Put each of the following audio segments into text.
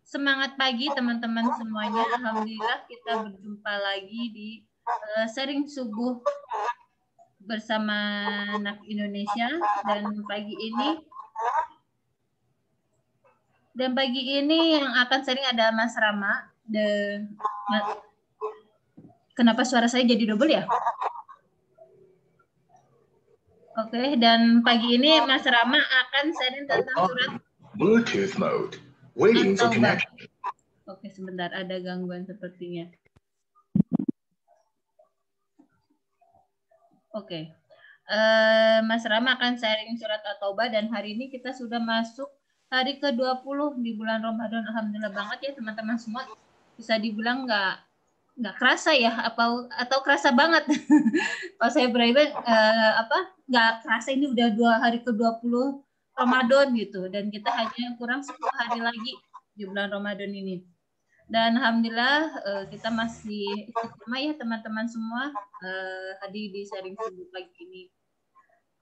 Semangat pagi teman-teman semuanya. Alhamdulillah kita berjumpa lagi di sharing subuh bersama anak Indonesia dan pagi ini yang akan sharing ada Mas Rama. Kenapa suara saya jadi double ya? Oke, dan pagi ini Mas Rama akan sharing tentang surat Bluetooth mode. Waiting for connection. Oke, sebentar, ada gangguan sepertinya. Oke. Mas Rama akan sharing surat At-Taubah dan hari ini kita sudah masuk hari ke-20 di bulan Ramadan. Alhamdulillah banget ya teman-teman semua. Bisa dibilang nggak kerasa ya atau kerasa banget. Kalau saya pribadi nggak kerasa ini udah hari ke-20 Ramadan gitu, dan kita hanya kurang 10 hari lagi di bulan Ramadan ini. Dan alhamdulillah kita masih istiqomah ya teman-teman semua hadir di sharing subuh pagi ini.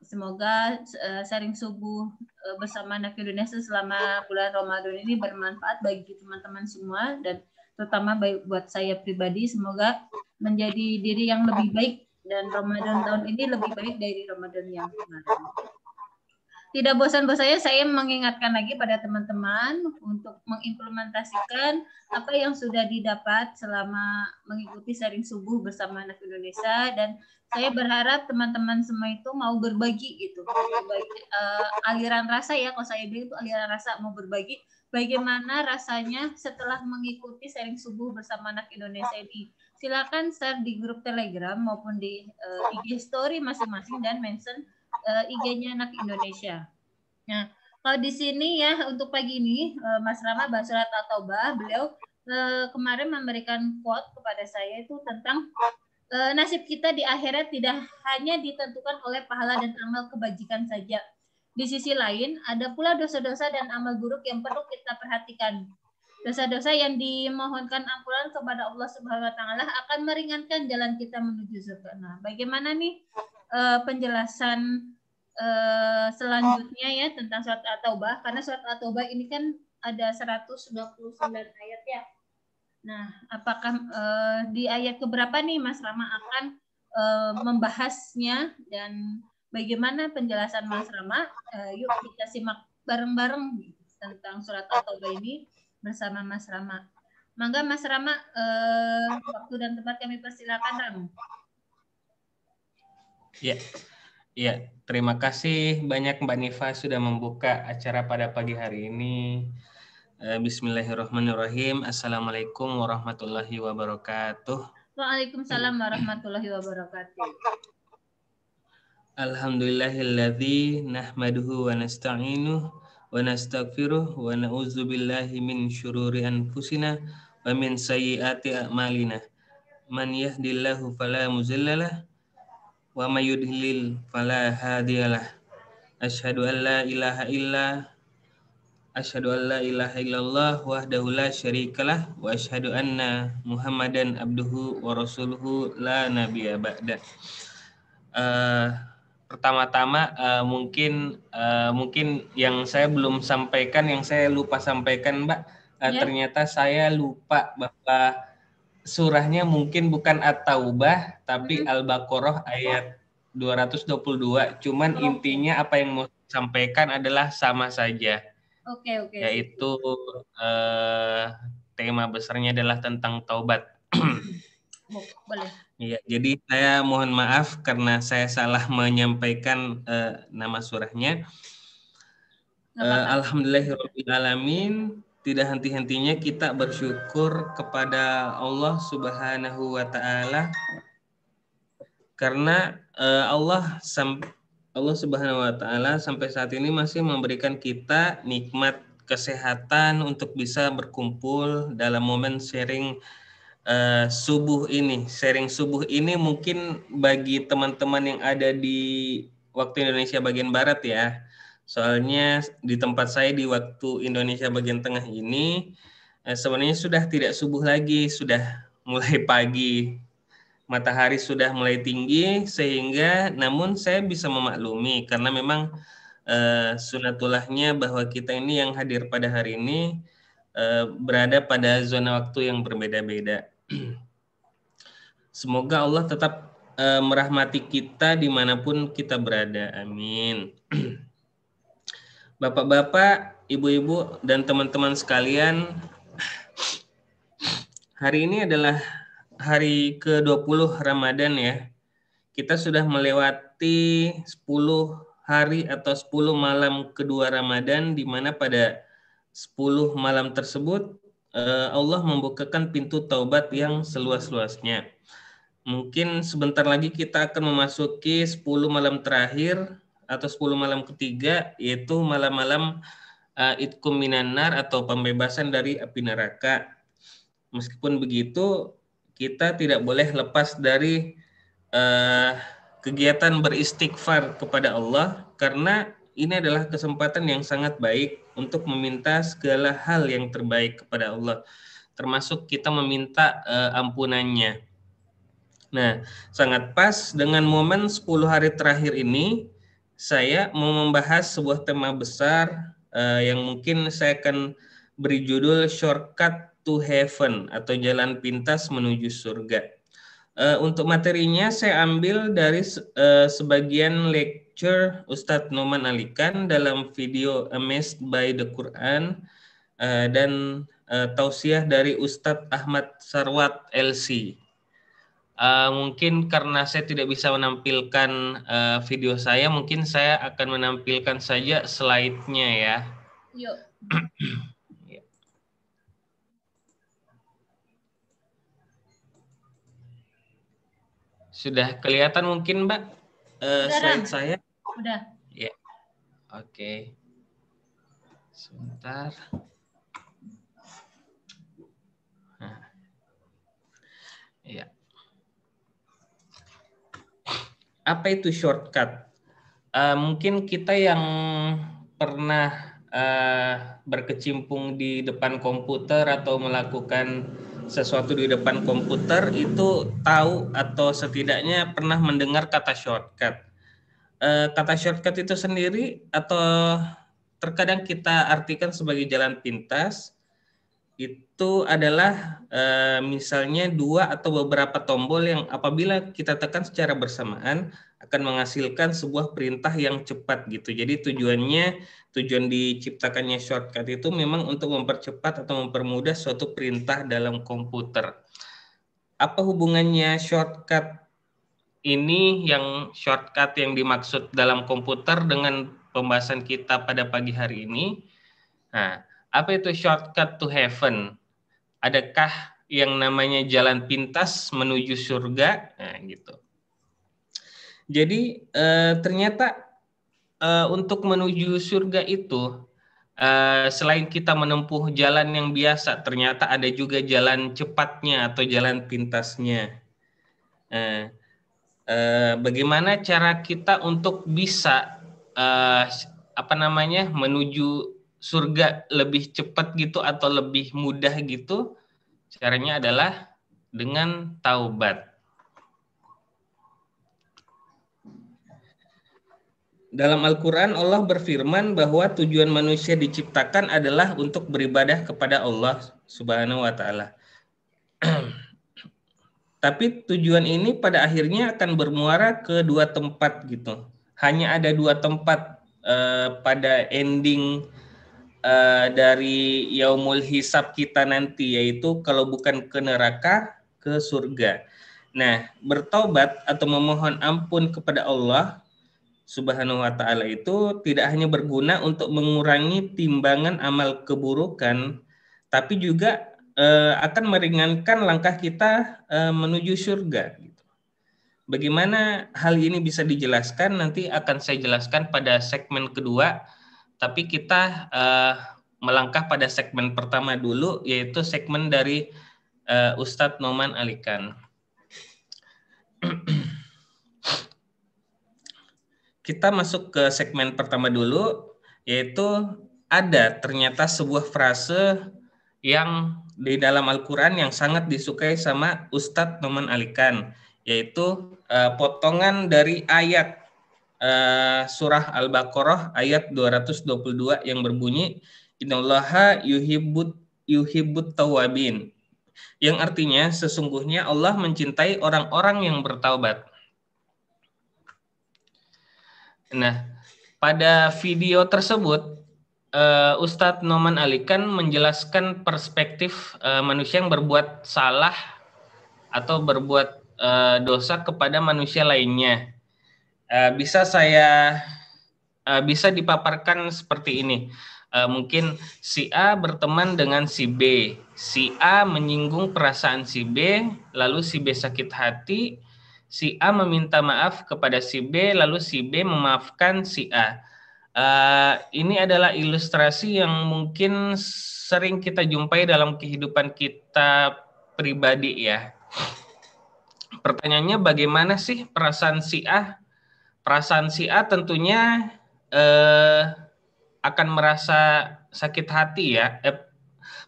Semoga sharing subuh bersama anak Indonesia selama bulan Ramadan ini bermanfaat bagi teman-teman semua, dan terutama buat saya pribadi, semoga menjadi diri yang lebih baik dan Ramadan tahun ini lebih baik dari Ramadan yang kemarin. Tidak bosan-bosannya saya mengingatkan lagi pada teman-teman untuk mengimplementasikan apa yang sudah didapat selama mengikuti sharing subuh bersama anak Indonesia, dan saya berharap teman-teman semua itu mau berbagi gitu. Aliran rasa ya, kalau saya bilang itu aliran rasa, mau berbagi bagaimana rasanya setelah mengikuti sharing subuh bersama anak Indonesia ini. Silakan share di grup Telegram maupun di IG story masing-masing dan mention IG-nya anak Indonesia. Nah, kalau di sini ya untuk pagi ini Mas Rama bahas surat At-Taubah, beliau kemarin memberikan quote kepada saya itu tentang nasib kita di akhirat tidak hanya ditentukan oleh pahala dan amal kebajikan saja. Di sisi lain, ada pula dosa-dosa dan amal buruk yang perlu kita perhatikan. Dosa-dosa yang dimohonkan ampunan kepada Allah Subhanahu wa taala akan meringankan jalan kita menuju surga. Nah, bagaimana nih penjelasan selanjutnya ya tentang surat At-Taubah, karena surat At-Taubah ini kan ada 129 ayat ya. Nah, apakah di ayat keberapa nih Mas Rama akan membahasnya, dan bagaimana penjelasan Mas Rama? Yuk kita simak bareng-bareng tentang surat At-Taubah ini bersama Mas Rama. Mangga Mas Rama, waktu dan tempat kami persilakan, Ram. Ya. Ya, terima kasih banyak Mbak Nifa sudah membuka acara pada pagi hari ini. Bismillahirrahmanirrahim. Assalamualaikum warahmatullahi wabarakatuh. Waalaikumsalam warahmatullahi wabarakatuh. Alhamdulillahilladzi nahmaduhu wa nasta'inuhu wa nastaghfiruh wa na'udzu billahi min syururi anfusina wa min sayyiati a'malina. Man yahdihillahu fala mudhillalah wa may yudlil fala hadiyalah. Asyhadu an la ilaha illallah wahdahu la syarikalah wa asyhadu anna Muhammadan abduhu wa rasuluhu la nabiyya ba'da. Pertama-tama mungkin yang saya belum sampaikan, yang saya lupa sampaikan Mbak, ternyata saya lupa bahwa surahnya mungkin bukan At-Taubah tapi Al-Baqarah ayat 222. Cuman intinya apa yang mau sampaikan adalah sama saja. Oke. Yaitu tema besarnya adalah tentang taubat. Boleh. Ya, jadi saya mohon maaf karena saya salah menyampaikan nama surahnya. Alhamdulillahirrahmanirrahim. Tidak henti-hentinya kita bersyukur kepada Allah Subhanahu wa taala karena Allah Subhanahu wa taala sampai saat ini masih memberikan kita nikmat kesehatan untuk bisa berkumpul dalam momen sharing subuh ini. Sharing subuh ini mungkin bagi teman-teman yang ada di waktu Indonesia bagian barat ya. Soalnya di tempat saya di waktu Indonesia bagian tengah ini sebenarnya sudah tidak subuh lagi, sudah mulai pagi. Matahari sudah mulai tinggi sehingga namun saya bisa memaklumi karena memang sunatullahnya bahwa kita ini yang hadir pada hari ini berada pada zona waktu yang berbeda-beda. Semoga Allah tetap merahmati kita dimanapun kita berada. Amin. Bapak-bapak, ibu-ibu, dan teman-teman sekalian, hari ini adalah hari ke-20 Ramadan ya. Kita sudah melewati 10 hari atau 10 malam kedua Ramadan, di mana pada 10 malam tersebut Allah membukakan pintu taubat yang seluas-luasnya. Mungkin sebentar lagi kita akan memasuki 10 malam terakhir atau 10 malam ketiga, yaitu malam-malam Itqum minan nar atau pembebasan dari api neraka. Meskipun begitu, kita tidak boleh lepas dari kegiatan beristighfar kepada Allah, karena ini adalah kesempatan yang sangat baik untuk meminta segala hal yang terbaik kepada Allah, termasuk kita meminta ampunannya. Nah, sangat pas dengan momen 10 hari terakhir ini, saya mau membahas sebuah tema besar yang mungkin saya akan beri judul Shortcut to Heaven atau jalan pintas menuju surga. Untuk materinya saya ambil dari sebagian lecture Ustadz Noman Alikan dalam video Amazed by the Quran dan tausiah dari Ustadz Ahmad Sarwat LC. Mungkin karena saya tidak bisa menampilkan video saya, mungkin saya akan menampilkan saja slide-nya ya. Yuk. Sudah kelihatan mungkin, Mbak, slide saya? Udah. Ya, oke. Sebentar. Nah. Ya. Apa itu shortcut? Mungkin kita yang pernah berkecimpung di depan komputer atau melakukan sesuatu di depan komputer itu tahu atau setidaknya pernah mendengar kata shortcut. Kata shortcut itu sendiri atau terkadang kita artikan sebagai jalan pintas, itu adalah misalnya dua atau beberapa tombol yang apabila kita tekan secara bersamaan akan menghasilkan sebuah perintah yang cepat gitu. Jadi tujuan diciptakannya shortcut itu memang untuk mempercepat atau mempermudah suatu perintah dalam komputer. Apa hubungannya shortcut ini, yang shortcut yang dimaksud dalam komputer, dengan pembahasan kita pada pagi hari ini? Nah, apa itu shortcut to heaven? Adakah yang namanya jalan pintas menuju surga? Nah, gitu. Jadi ternyata untuk menuju surga itu selain kita menempuh jalan yang biasa, ternyata ada juga jalan cepatnya atau jalan pintasnya. Bagaimana cara kita untuk bisa menuju surga lebih cepat gitu atau lebih mudah gitu? Caranya adalah dengan taubat. Dalam Al-Quran Allah berfirman bahwa tujuan manusia diciptakan adalah untuk beribadah kepada Allah Subhanahu wa Ta'ala. Tapi tujuan ini pada akhirnya akan bermuara ke dua tempat gitu. Hanya ada dua tempat pada ending dari yaumul hisab kita nanti, yaitu kalau bukan ke neraka, ke surga. Nah, bertobat atau memohon ampun kepada Allah Subhanahu wa Ta'ala itu tidak hanya berguna untuk mengurangi timbangan amal keburukan, tapi juga akan meringankan langkah kita menuju surga. Bagaimana hal ini bisa dijelaskan? Nanti akan saya jelaskan pada segmen kedua, tapi kita melangkah pada segmen pertama dulu, yaitu segmen dari Ustadz Noman Alikan. Kita masuk ke segmen pertama dulu, yaitu ada ternyata sebuah frase yang di dalam Al-Quran yang sangat disukai sama Ustadz Noman Alikan, yaitu potongan dari ayat surah Al-Baqarah ayat 222 yang berbunyi, Innallaha yuhibbut yuhibbut tawwabin, yang artinya sesungguhnya Allah mencintai orang-orang yang bertaubat. Nah, pada video tersebut Ustadz Noman Alikan menjelaskan perspektif manusia yang berbuat salah atau berbuat dosa kepada manusia lainnya. Bisa dipaparkan seperti ini. Mungkin si A berteman dengan si B. Si A menyinggung perasaan si B, lalu si B sakit hati. Si A meminta maaf kepada si B, lalu si B memaafkan si A. Ini adalah ilustrasi yang mungkin sering kita jumpai dalam kehidupan kita pribadi ya. Pertanyaannya, bagaimana sih perasaan si A? Perasaan si A tentunya akan merasa sakit hati ya.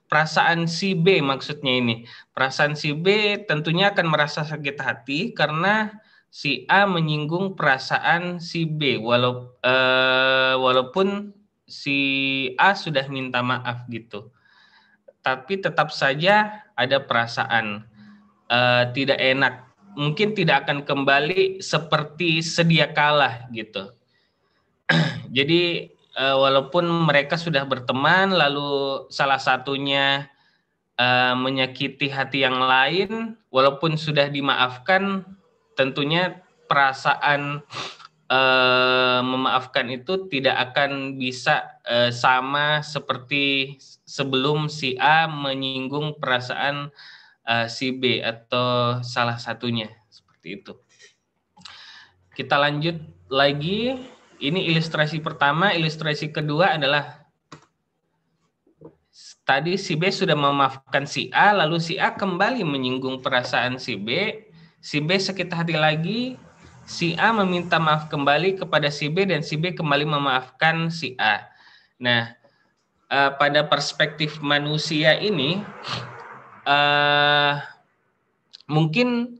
Perasaan si B maksudnya ini. Perasaan si B tentunya akan merasa sakit hati karena si A menyinggung perasaan si B walaupun si A sudah minta maaf gitu. Tapi tetap saja ada perasaan tidak enak. Mungkin tidak akan kembali seperti sedia kala gitu. Jadi walaupun mereka sudah berteman, lalu salah satunya menyakiti hati yang lain, walaupun sudah dimaafkan, tentunya perasaan memaafkan itu tidak akan bisa sama seperti sebelum si A menyinggung perasaan si B atau salah satunya, seperti itu. Kita lanjut lagi. Ini ilustrasi pertama. Ilustrasi kedua adalah tadi si B sudah memaafkan si A, lalu si A kembali menyinggung perasaan si B. Si B sakit hati lagi. Si A meminta maaf kembali kepada si B dan si B kembali memaafkan si A. Nah, pada perspektif manusia ini mungkin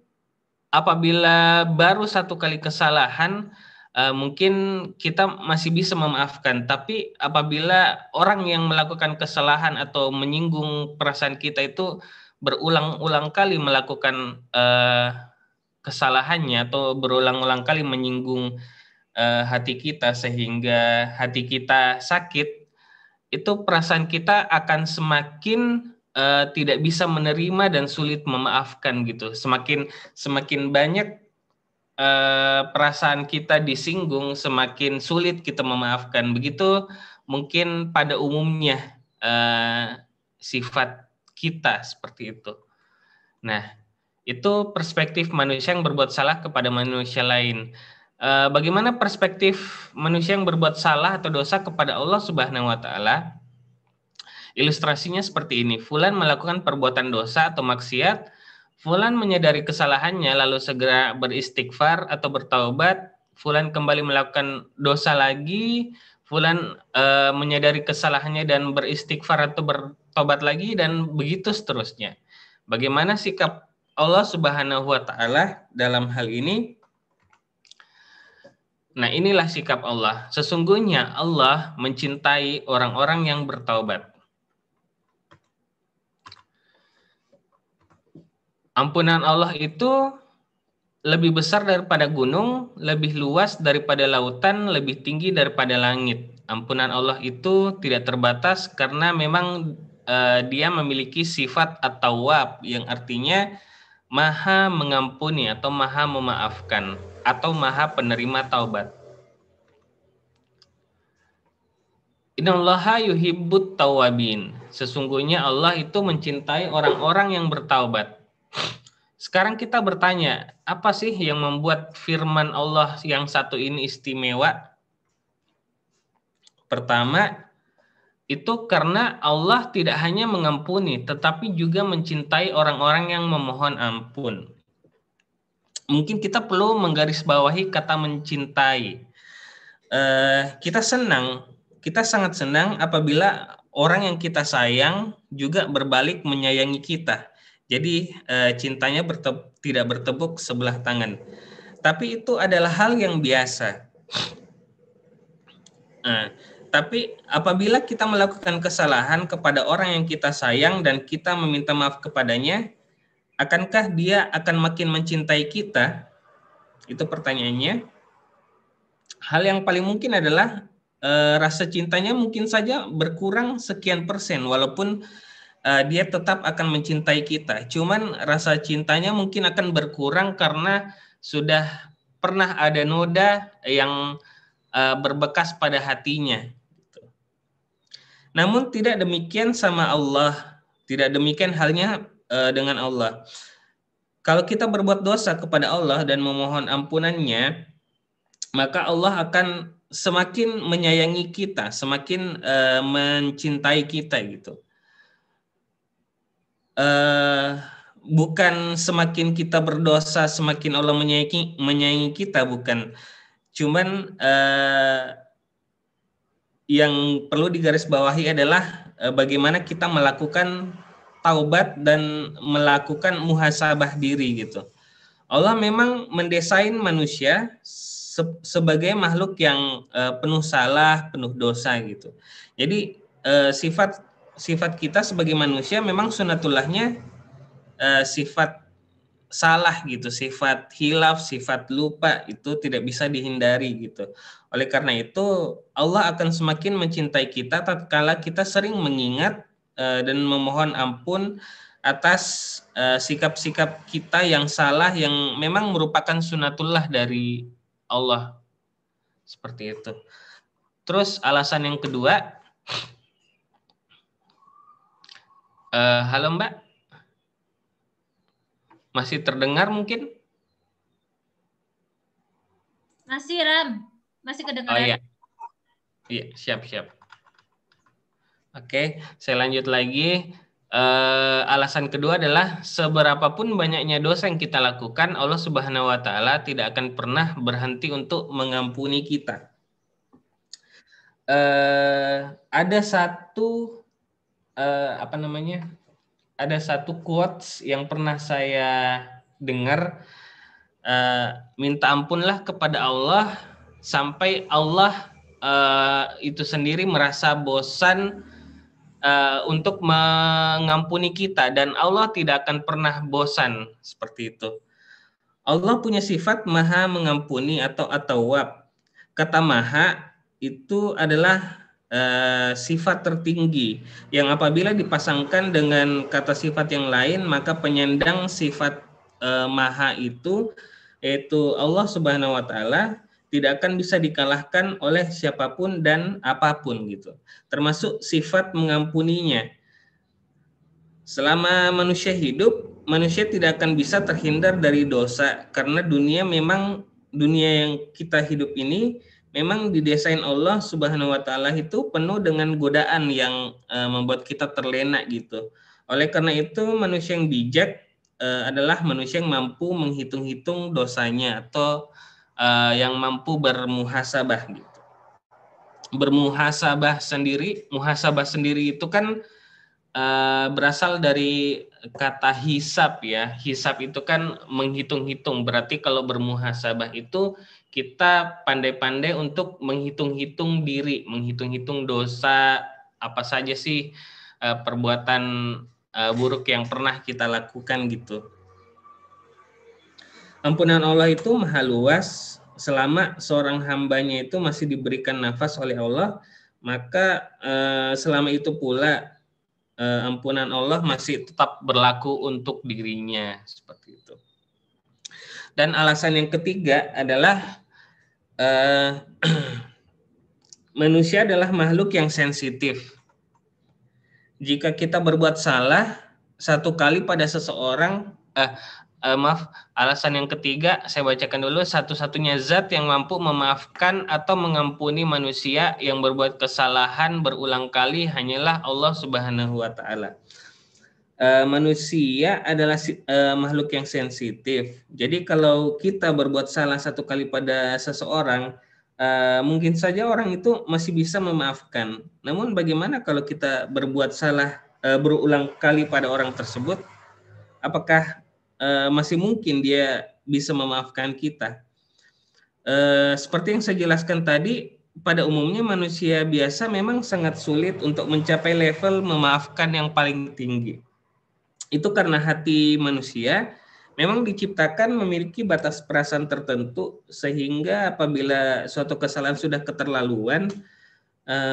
apabila baru satu kali kesalahan, mungkin kita masih bisa memaafkan. Tapi apabila orang yang melakukan kesalahan atau menyinggung perasaan kita itu berulang-ulang kali melakukan kesalahannya atau berulang-ulang kali menyinggung hati kita sehingga hati kita sakit, itu perasaan kita akan semakin tidak bisa menerima dan sulit memaafkan gitu. Semakin banyak perasaan kita disinggung, semakin sulit kita memaafkan. Begitu mungkin pada umumnya sifat kita seperti itu. Nah, itu perspektif manusia yang berbuat salah kepada manusia lain. Bagaimana perspektif manusia yang berbuat salah atau dosa kepada Allah Subhanahu wa Ta'ala? Ilustrasinya seperti ini. Fulan melakukan perbuatan dosa atau maksiat, Fulan menyadari kesalahannya lalu segera beristighfar atau bertaubat, Fulan kembali melakukan dosa lagi, Fulan menyadari kesalahannya dan beristighfar atau bertobat lagi, dan begitu seterusnya. Bagaimana sikap Allah Subhanahu wa Ta'ala dalam hal ini? Nah, inilah sikap Allah. Sesungguhnya Allah mencintai orang-orang yang bertaubat. Ampunan Allah itu lebih besar daripada gunung, lebih luas daripada lautan, lebih tinggi daripada langit. Ampunan Allah itu tidak terbatas karena memang dia memiliki sifat at-tawwab, yang artinya maha mengampuni atau maha memaafkan atau maha penerima taubat. Innallaha yuhibbut tawwabin. Sesungguhnya Allah itu mencintai orang-orang yang bertaubat. Sekarang kita bertanya, apa sih yang membuat firman Allah yang satu ini istimewa? Pertama, itu karena Allah tidak hanya mengampuni, tetapi juga mencintai orang-orang yang memohon ampun. Mungkin kita perlu menggarisbawahi kata mencintai. Kita sangat senang apabila orang yang kita sayang juga berbalik menyayangi kita. Jadi cintanya tidak bertepuk sebelah tangan. Tapi itu adalah hal yang biasa. Tapi apabila kita melakukan kesalahan kepada orang yang kita sayang dan kita meminta maaf kepadanya, akankah dia akan makin mencintai kita? Itu pertanyaannya. Hal yang paling mungkin adalah rasa cintanya mungkin saja berkurang sekian persen, walaupun dia tetap akan mencintai kita. Cuman rasa cintanya mungkin akan berkurang karena sudah pernah ada noda yang berbekas pada hatinya. Namun tidak demikian sama Allah, tidak demikian halnya dengan Allah. Kalau kita berbuat dosa kepada Allah dan memohon ampunannya, maka Allah akan semakin menyayangi kita, semakin mencintai kita gitu. Bukan semakin kita berdosa semakin Allah menyayangi kita, bukan. Cuman yang perlu digarisbawahi adalah bagaimana kita melakukan taubat dan melakukan muhasabah diri gitu. Allah memang mendesain manusia sebagai makhluk yang penuh salah, penuh dosa gitu. Jadi sifat kita sebagai manusia memang sunatullahnya sifat salah gitu, sifat hilaf, sifat lupa itu tidak bisa dihindari gitu. Oleh karena itu Allah akan semakin mencintai kita tatkala kita sering mengingat dan memohon ampun atas sikap-sikap kita yang salah yang memang merupakan sunatullah dari Allah. Seperti itu. Terus alasan yang kedua, halo Mbak, masih terdengar mungkin? Masih Ram, masih kedengaran. Oh iya, iya siap. Oke, saya lanjut lagi. Alasan kedua adalah seberapapun banyaknya dosa yang kita lakukan, Allah Subhanahu wa taala tidak akan pernah berhenti untuk mengampuni kita. Ada satu ada satu quotes yang pernah saya dengar, minta ampunlah kepada Allah sampai Allah itu sendiri merasa bosan untuk mengampuni kita, dan Allah tidak akan pernah bosan. Seperti itu. Allah punya sifat maha mengampuni atau at-tawwab. Kata maha itu adalah sifat tertinggi yang apabila dipasangkan dengan kata sifat yang lain, maka penyandang sifat maha itu, yaitu Allah Subhanahu wa taala, tidak akan bisa dikalahkan oleh siapapun dan apapun gitu. Termasuk sifat mengampuninya. Selama manusia hidup, manusia tidak akan bisa terhindar dari dosa karena dunia yang kita hidup ini memang didesain Allah Subhanahu wa taala itu penuh dengan godaan yang membuat kita terlena gitu. Oleh karena itu manusia yang bijak adalah manusia yang mampu menghitung-hitung dosanya atau yang mampu bermuhasabah gitu. Muhasabah sendiri itu kan berasal dari kata hisab ya. Hisab itu kan menghitung-hitung. Berarti kalau bermuhasabah itu kita pandai-pandai untuk menghitung-hitung diri, menghitung-hitung dosa apa saja sih perbuatan buruk yang pernah kita lakukan gitu. Ampunan Allah itu maha luas. Selama seorang hambanya itu masih diberikan nafas oleh Allah, maka selama itu pula ampunan Allah masih tetap berlaku untuk dirinya. Seperti itu. Dan alasan yang ketiga adalah manusia adalah makhluk yang sensitif. Jika kita berbuat salah satu kali pada seseorang, alasan yang ketiga saya bacakan dulu. Satu-satunya zat yang mampu memaafkan atau mengampuni manusia yang berbuat kesalahan berulang kali hanyalah Allah Subhanahu wa taala. Manusia adalah makhluk yang sensitif. Jadi kalau kita berbuat salah satu kali pada seseorang, mungkin saja orang itu masih bisa memaafkan. Namun bagaimana kalau kita berbuat salah berulang kali pada orang tersebut? Apakah masih mungkin dia bisa memaafkan kita? Seperti yang saya jelaskan tadi, pada umumnya manusia biasa memang sangat sulit untuk mencapai level memaafkan yang paling tinggi. Itu karena hati manusia memang diciptakan memiliki batas perasaan tertentu, sehingga apabila suatu kesalahan sudah keterlaluan,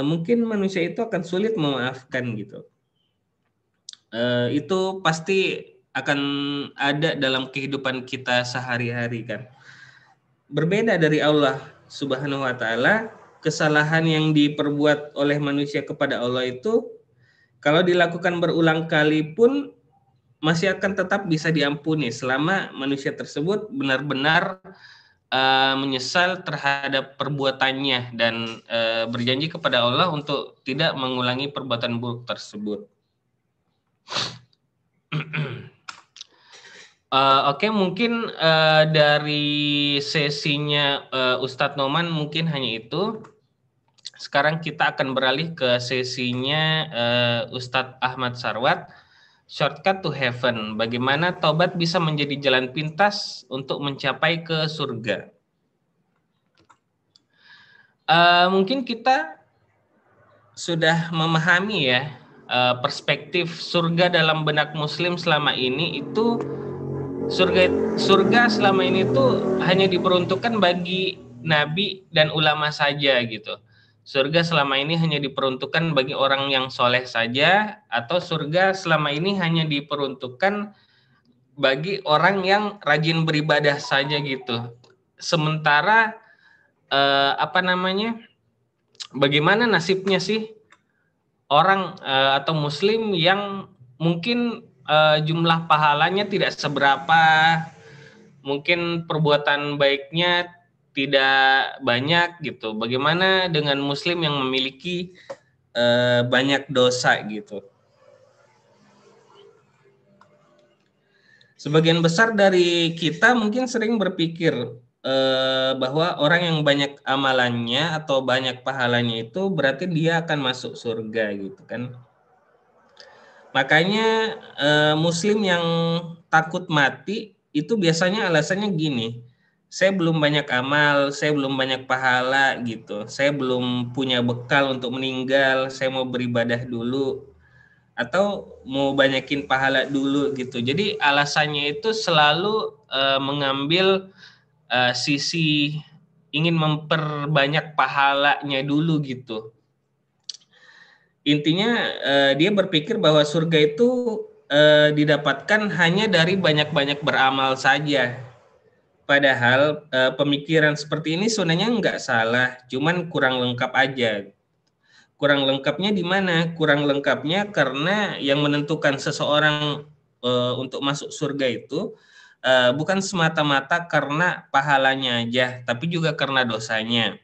mungkin manusia itu akan sulit memaafkan gitu. Itu pasti akan ada dalam kehidupan kita sehari-hari kan. Berbeda dari Allah Subhanahu wa taala, kesalahan yang diperbuat oleh manusia kepada Allah itu kalau dilakukan berulang kali pun masih akan tetap bisa diampuni selama manusia tersebut benar-benar menyesal terhadap perbuatannya dan berjanji kepada Allah untuk tidak mengulangi perbuatan buruk tersebut. Oke, mungkin dari sesinya Ustadz Noman mungkin hanya itu. Sekarang kita akan beralih ke sesinya Ustadz Ahmad Sarwat, Shortcut to Heaven. Bagaimana taubat bisa menjadi jalan pintas untuk mencapai ke surga. Mungkin kita sudah memahami ya perspektif surga dalam benak Muslim selama ini itu surga selama ini tuh hanya diperuntukkan bagi nabi dan ulama saja gitu. Surga selama ini hanya diperuntukkan bagi orang yang soleh saja, atau surga selama ini hanya diperuntukkan bagi orang yang rajin beribadah saja gitu. Sementara bagaimana nasibnya sih orang atau Muslim yang mungkin jumlah pahalanya tidak seberapa, mungkin perbuatan baiknya tidak banyak gitu. Bagaimana dengan Muslim yang memiliki banyak dosa gitu? Sebagian besar dari kita mungkin sering berpikir bahwa orang yang banyak amalannya atau banyak pahalanya itu berarti dia akan masuk surga gitu kan. Makanya Muslim yang takut mati itu biasanya alasannya gini, saya belum banyak amal, saya belum banyak pahala gitu, saya belum punya bekal untuk meninggal, saya mau beribadah dulu, atau mau banyakin pahala dulu gitu. Jadi alasannya itu selalu mengambil sisi ingin memperbanyak pahalanya dulu gitu. Intinya dia berpikir bahwa surga itu didapatkan hanya dari banyak-banyak beramal saja. Padahal pemikiran seperti ini sebenarnya nggak salah, cuman kurang lengkap aja. Kurang lengkapnya di mana? Kurang lengkapnya karena yang menentukan seseorang untuk masuk surga itu bukan semata-mata karena pahalanya aja, tapi juga karena dosanya.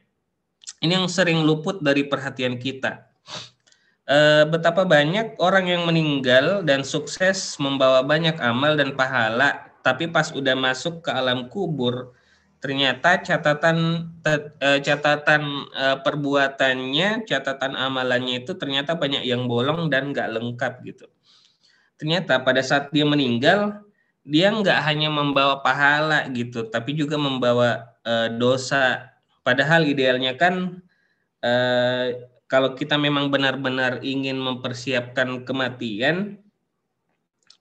Ini yang sering luput dari perhatian kita. Betapa banyak orang yang meninggal dan sukses membawa banyak amal dan pahala, tapi pas udah masuk ke alam kubur, ternyata catatan perbuatannya, catatan amalannya itu ternyata banyak yang bolong dan nggak lengkap gitu. Ternyata pada saat dia meninggal, dia nggak hanya membawa pahala gitu, tapi juga membawa dosa. Padahal idealnya kan kalau kita memang benar-benar ingin mempersiapkan kematian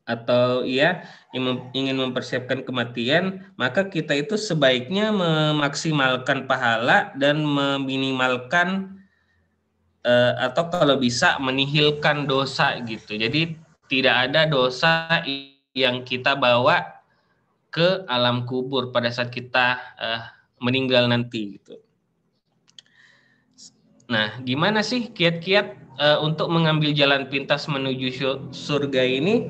atau ingin mempersiapkan kematian, maka kita itu sebaiknya memaksimalkan pahala dan meminimalkan atau kalau bisa menihilkan dosa gitu. Jadi tidak ada dosa yang kita bawa ke alam kubur pada saat kita meninggal nanti gitu. Nah, gimana sih kiat-kiat untuk mengambil jalan pintas menuju surga ini?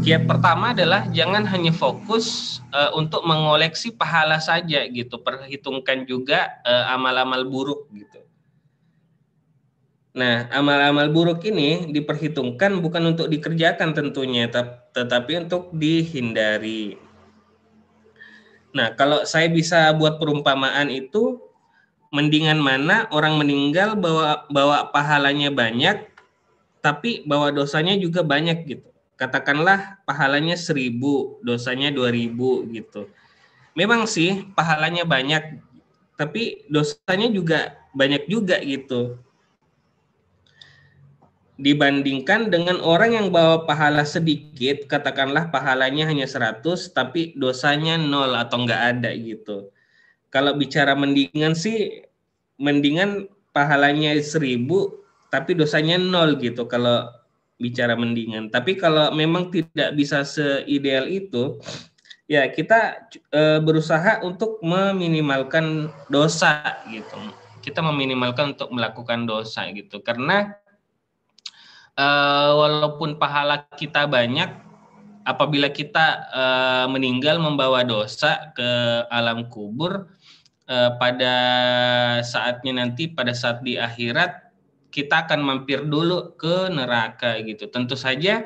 Kiat pertama adalah jangan hanya fokus untuk mengoleksi pahala saja gitu, perhitungkan juga amal-amal buruk gitu. Nah, amal-amal buruk ini diperhitungkan bukan untuk dikerjakan tentunya, tetapi untuk dihindari. Nah, kalau saya bisa buat perumpamaan itu, mendingan mana orang meninggal bawa pahalanya banyak, tapi bawa dosanya juga banyak gitu. Katakanlah pahalanya 1000, dosanya 2000 gitu. Memang sih pahalanya banyak, tapi dosanya juga banyak juga gitu. Dibandingkan dengan orang yang bawa pahala sedikit, katakanlah pahalanya hanya 100, tapi dosanya 0 atau enggak ada gitu. Kalau bicara mendingan sih, mendingan pahalanya 1000, tapi dosanya 0 gitu kalau bicara mendingan. Tapi kalau memang tidak bisa seideal itu, ya kita berusaha untuk meminimalkan dosa gitu. Kita meminimalkan untuk melakukan dosa gitu. Karena walaupun pahala kita banyak, apabila kita meninggal membawa dosa ke alam kubur, pada saatnya nanti, pada saat di akhirat, kita akan mampir dulu ke neraka gitu. Tentu saja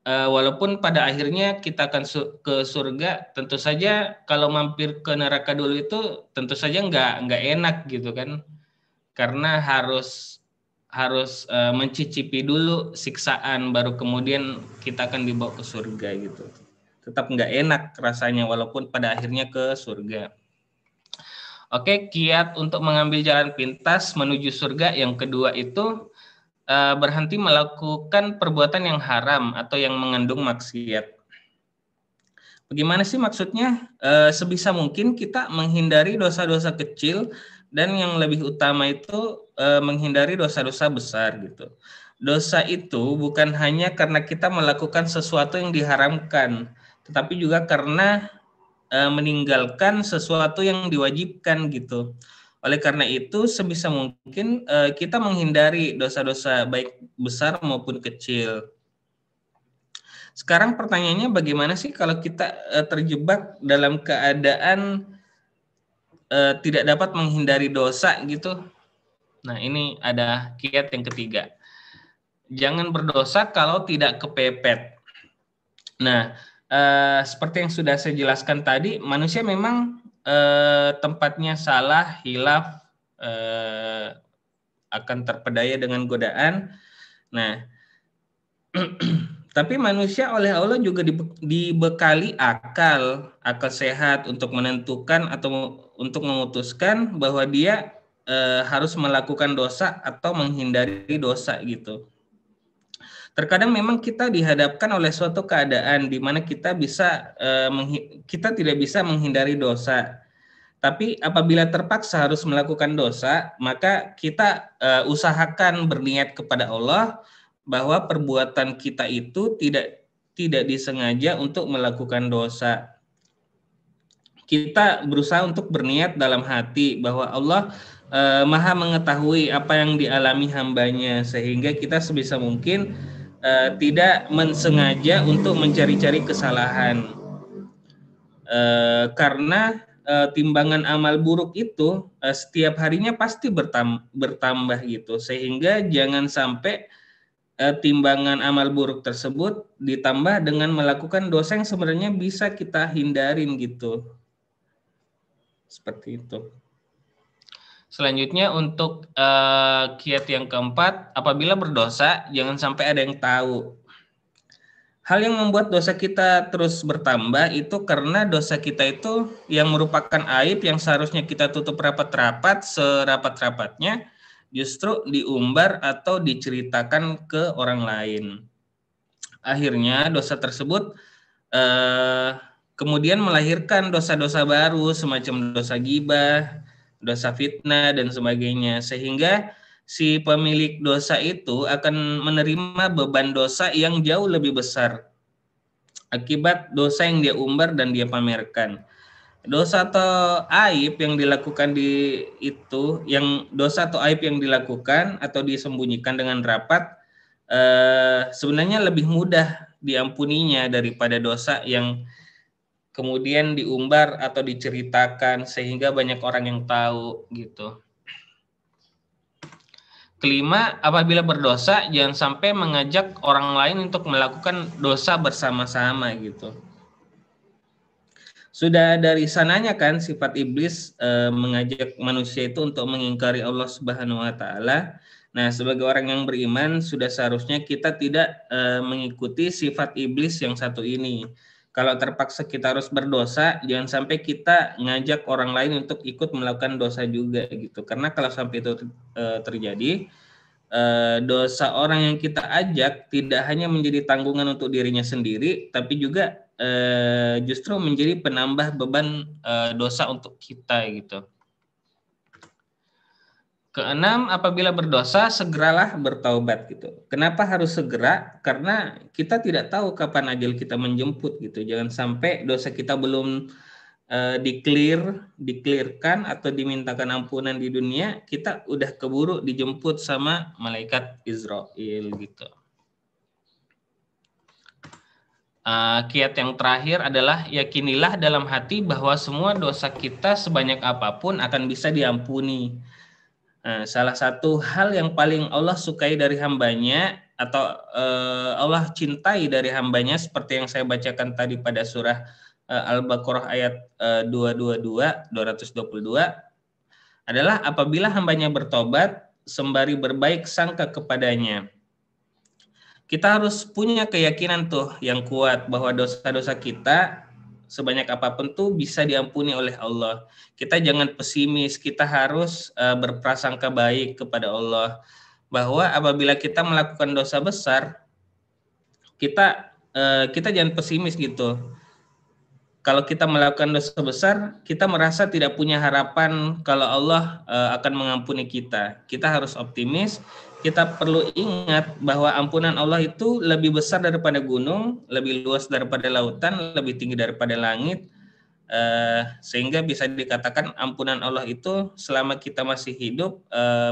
walaupun pada akhirnya kita akan ke surga, tentu saja kalau mampir ke neraka dulu itu tentu saja nggak enak gitu kan, karena harus mencicipi dulu siksaan baru kemudian kita akan dibawa ke surga gitu. Tetap nggak enak rasanya walaupun pada akhirnya ke surga. Oke, kiat untuk mengambil jalan pintas menuju surga yang kedua itu berhenti melakukan perbuatan yang haram atau yang mengandung maksiat. Bagaimana sih maksudnya? Sebisa mungkin kita menghindari dosa-dosa kecil dan yang lebih utama itu menghindari dosa-dosa besar gitu. Dosa itu bukan hanya karena kita melakukan sesuatu yang diharamkan, tetapi juga karena meninggalkan sesuatu yang diwajibkan gitu. Oleh karena itu sebisa mungkin kita menghindari dosa-dosa baik besar maupun kecil. Sekarang pertanyaannya bagaimana sih kalau kita terjebak dalam keadaan tidak dapat menghindari dosa gitu? Nah, ini ada kiat yang ketiga. Jangan berdosa kalau tidak kepepet. Nah, seperti yang sudah saya jelaskan tadi, manusia memang tempatnya salah, hilaf, akan terpedaya dengan godaan. Nah, tapi manusia oleh Allah juga dibekali akal sehat untuk menentukan atau untuk memutuskan bahwa dia harus melakukan dosa atau menghindari dosa gitu. Terkadang memang kita dihadapkan oleh suatu keadaan di mana kita kita tidak bisa menghindari dosa. Tapi apabila terpaksa harus melakukan dosa, maka kita usahakan berniat kepada Allah bahwa perbuatan kita itu tidak disengaja untuk melakukan dosa. Kita berusaha untuk berniat dalam hati bahwa Allah Maha mengetahui apa yang dialami hambanya, sehingga kita sebisa mungkin tidak mensengaja untuk mencari-cari kesalahan. Karena timbangan amal buruk itu setiap harinya pasti bertambah gitu, sehingga jangan sampai timbangan amal buruk tersebut ditambah dengan melakukan dosa yang sebenarnya bisa kita hindarin gitu. Seperti itu. Selanjutnya untuk kiat yang keempat, apabila berdosa jangan sampai ada yang tahu. Hal yang membuat dosa kita terus bertambah itu karena dosa kita itu yang merupakan aib yang seharusnya kita tutup rapat-rapat, serapat-rapatnya justru diumbar atau diceritakan ke orang lain. Akhirnya dosa tersebut kemudian melahirkan dosa-dosa baru semacam dosa ghibah, dosa fitnah dan sebagainya, sehingga si pemilik dosa itu akan menerima beban dosa yang jauh lebih besar akibat dosa yang dia umbar dan dia pamerkan. Dosa atau aib yang dilakukan dosa atau aib yang dilakukan atau disembunyikan dengan rapat sebenarnya lebih mudah diampuninya daripada dosa yang kemudian diumbar atau diceritakan sehingga banyak orang yang tahu gitu. Kelima, apabila berdosa jangan sampai mengajak orang lain untuk melakukan dosa bersama-sama gitu. Sudah dari sananya kan sifat iblis mengajak manusia itu untuk mengingkari Allah Subhanahu wa taala. Nah, sebagai orang yang beriman sudah seharusnya kita tidak mengikuti sifat iblis yang satu ini, Kalau terpaksa kita harus berdosa, jangan sampai kita ngajak orang lain untuk ikut melakukan dosa juga gitu. Karena kalau sampai itu terjadi, dosa orang yang kita ajak tidak hanya menjadi tanggungan untuk dirinya sendiri, tapi juga justru menjadi penambah beban dosa untuk kita gitu. Keenam, apabila berdosa segeralah bertaubat gitu. Kenapa harus segera? Karena kita tidak tahu kapan ajal kita menjemput gitu. Jangan sampai dosa kita belum diklirkan atau dimintakan ampunan di dunia, kita udah keburu dijemput sama malaikat Israel gitu. Kiat yang terakhir adalah yakinilah dalam hati bahwa semua dosa kita sebanyak apapun akan bisa diampuni. Salah satu hal yang paling Allah sukai dari hambanya atau Allah cintai dari hambanya seperti yang saya bacakan tadi pada surah Al-Baqarah ayat 222 adalah apabila hambanya bertobat sembari berbaik sangka kepadanya. Kita harus punya keyakinan tuh yang kuat bahwa dosa-dosa kita sebanyak apapun tuh bisa diampuni oleh Allah. Kita jangan pesimis, kita harus berprasangka baik kepada Allah. Bahwa apabila kita melakukan dosa besar, kita jangan pesimis gitu. Kalau kita melakukan dosa besar, kita merasa tidak punya harapan kalau Allah akan mengampuni kita. Kita harus optimis. Kita perlu ingat bahwa ampunan Allah itu lebih besar daripada gunung, lebih luas daripada lautan, lebih tinggi daripada langit, sehingga bisa dikatakan ampunan Allah itu selama kita masih hidup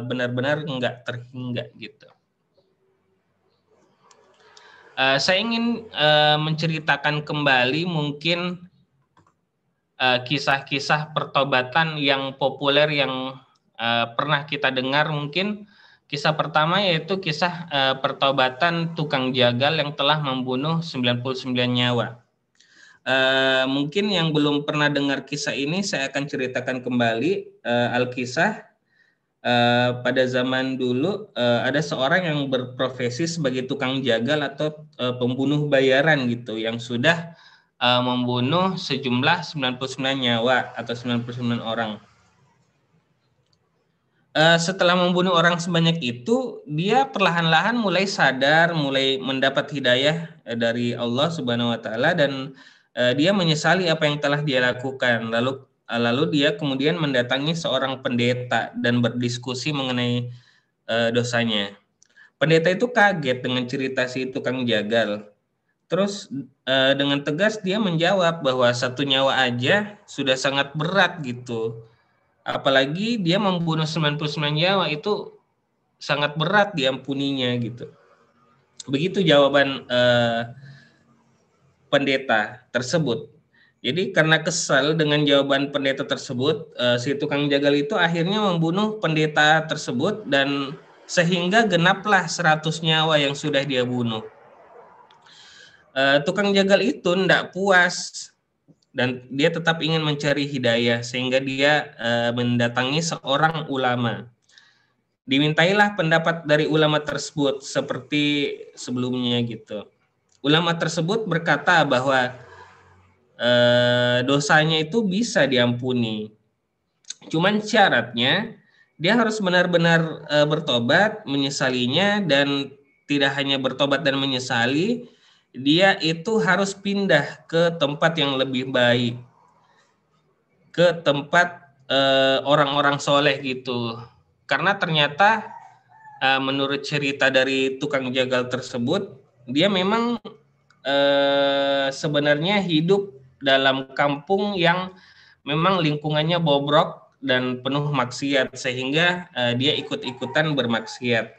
benar-benar enggak terhingga gitu. Saya ingin menceritakan kembali mungkin kisah-kisah pertobatan yang populer yang pernah kita dengar. Mungkin kisah pertama yaitu kisah pertobatan tukang jagal yang telah membunuh 99 nyawa. Mungkin yang belum pernah dengar kisah ini, saya akan ceritakan kembali Al-Kisah. Pada zaman dulu ada seorang yang berprofesi sebagai tukang jagal atau pembunuh bayaran gitu, yang sudah membunuh sejumlah 99 nyawa atau 99 orang. Setelah membunuh orang sebanyak itu, dia perlahan-lahan mulai sadar, mulai mendapat hidayah dari Allah Subhanahu wa taala, dan dia menyesali apa yang telah dia lakukan. Lalu dia kemudian mendatangi seorang pendeta dan berdiskusi mengenai dosanya. Pendeta itu kaget dengan cerita si tukang jagal. Terus dengan tegas dia menjawab bahwa satu nyawa aja sudah sangat berat gitu. Apalagi dia membunuh 99 nyawa, itu sangat berat diampuninya gitu. Begitu jawaban pendeta tersebut. Jadi karena kesal dengan jawaban pendeta tersebut, si tukang jagal itu akhirnya membunuh pendeta tersebut, dan sehingga genaplah 100 nyawa yang sudah dia bunuh. Tukang jagal itu tidak puas dan dia tetap ingin mencari hidayah, sehingga dia mendatangi seorang ulama. Dimintailah pendapat dari ulama tersebut seperti sebelumnya gitu. Ulama tersebut berkata bahwa dosanya itu bisa diampuni. Cuman syaratnya dia harus benar-benar bertobat, menyesalinya, dan tidak hanya bertobat dan menyesali, dia itu harus pindah ke tempat yang lebih baik, ke tempat orang-orang soleh gitu. Karena ternyata menurut cerita dari tukang jagal tersebut, dia memang sebenarnya hidup dalam kampung yang memang lingkungannya bobrok dan penuh maksiat, sehingga dia ikut-ikutan bermaksiat.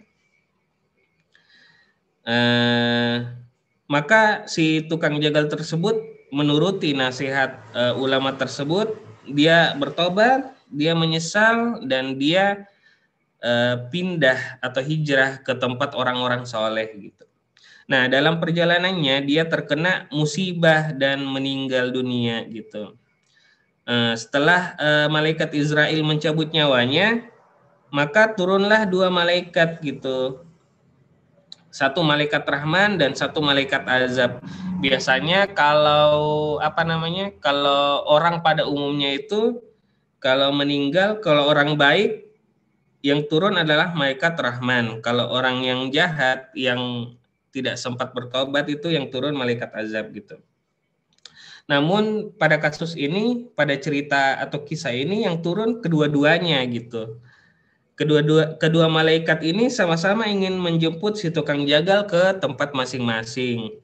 Maka si tukang jagal tersebut menuruti nasihat ulama tersebut. Dia bertobat, dia menyesal, dan dia pindah atau hijrah ke tempat orang-orang soleh gitu. Nah, dalam perjalanannya dia terkena musibah dan meninggal dunia gitu. Setelah malaikat Israel mencabut nyawanya, maka turunlah 2 malaikat gitu. satu malaikat rahman dan satu malaikat azab. Biasanya kalau kalau orang pada umumnya itu kalau meninggal, kalau orang baik yang turun adalah malaikat rahman. Kalau orang yang jahat yang tidak sempat bertobat itu yang turun malaikat azab gitu. Namun pada kasus ini, pada cerita atau kisah ini yang turun kedua-duanya gitu. Kedua malaikat ini sama-sama ingin menjemput si tukang jagal ke tempat masing-masing.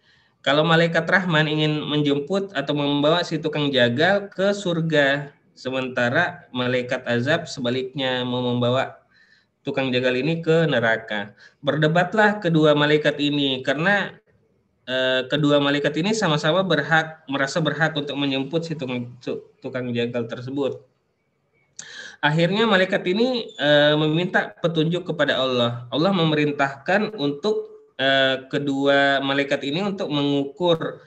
Kalau malaikat rahman ingin menjemput atau membawa si tukang jagal ke surga, sementara malaikat azab sebaliknya mau membawa tukang jagal ini ke neraka. Berdebatlah kedua malaikat ini karena kedua malaikat ini sama-sama merasa berhak untuk menjemput si tukang jagal tersebut. Akhirnya malaikat ini meminta petunjuk kepada Allah. Allah memerintahkan untuk kedua malaikat ini untuk mengukur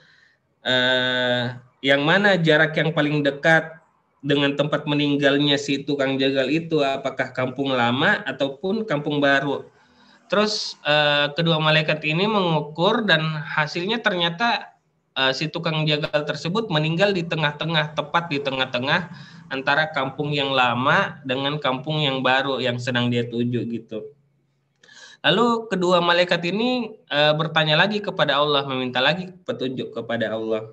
yang mana jarak yang paling dekat dengan tempat meninggalnya si tukang jagal itu, apakah kampung lama ataupun kampung baru. Terus kedua malaikat ini mengukur dan hasilnya ternyata si tukang jagal tersebut meninggal di tengah-tengah, tepat di tengah-tengah antara kampung yang lama dengan kampung yang baru yang sedang dia tuju gitu. Lalu kedua malaikat ini bertanya lagi kepada Allah, meminta lagi petunjuk kepada Allah.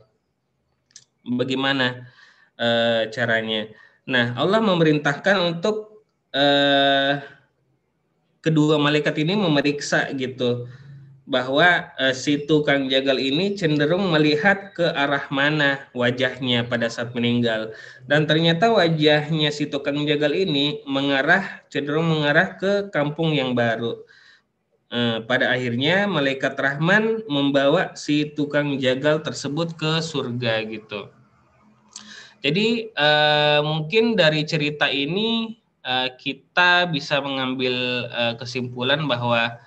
Bagaimana caranya? Nah, Allah memerintahkan untuk kedua malaikat ini memeriksa gitu bahwa si tukang jagal ini cenderung melihat ke arah mana wajahnya pada saat meninggal, dan ternyata wajahnya si tukang jagal ini cenderung mengarah ke kampung yang baru. Pada akhirnya malaikat rahman membawa si tukang jagal tersebut ke surga gitu. Jadi mungkin dari cerita ini kita bisa mengambil kesimpulan bahwa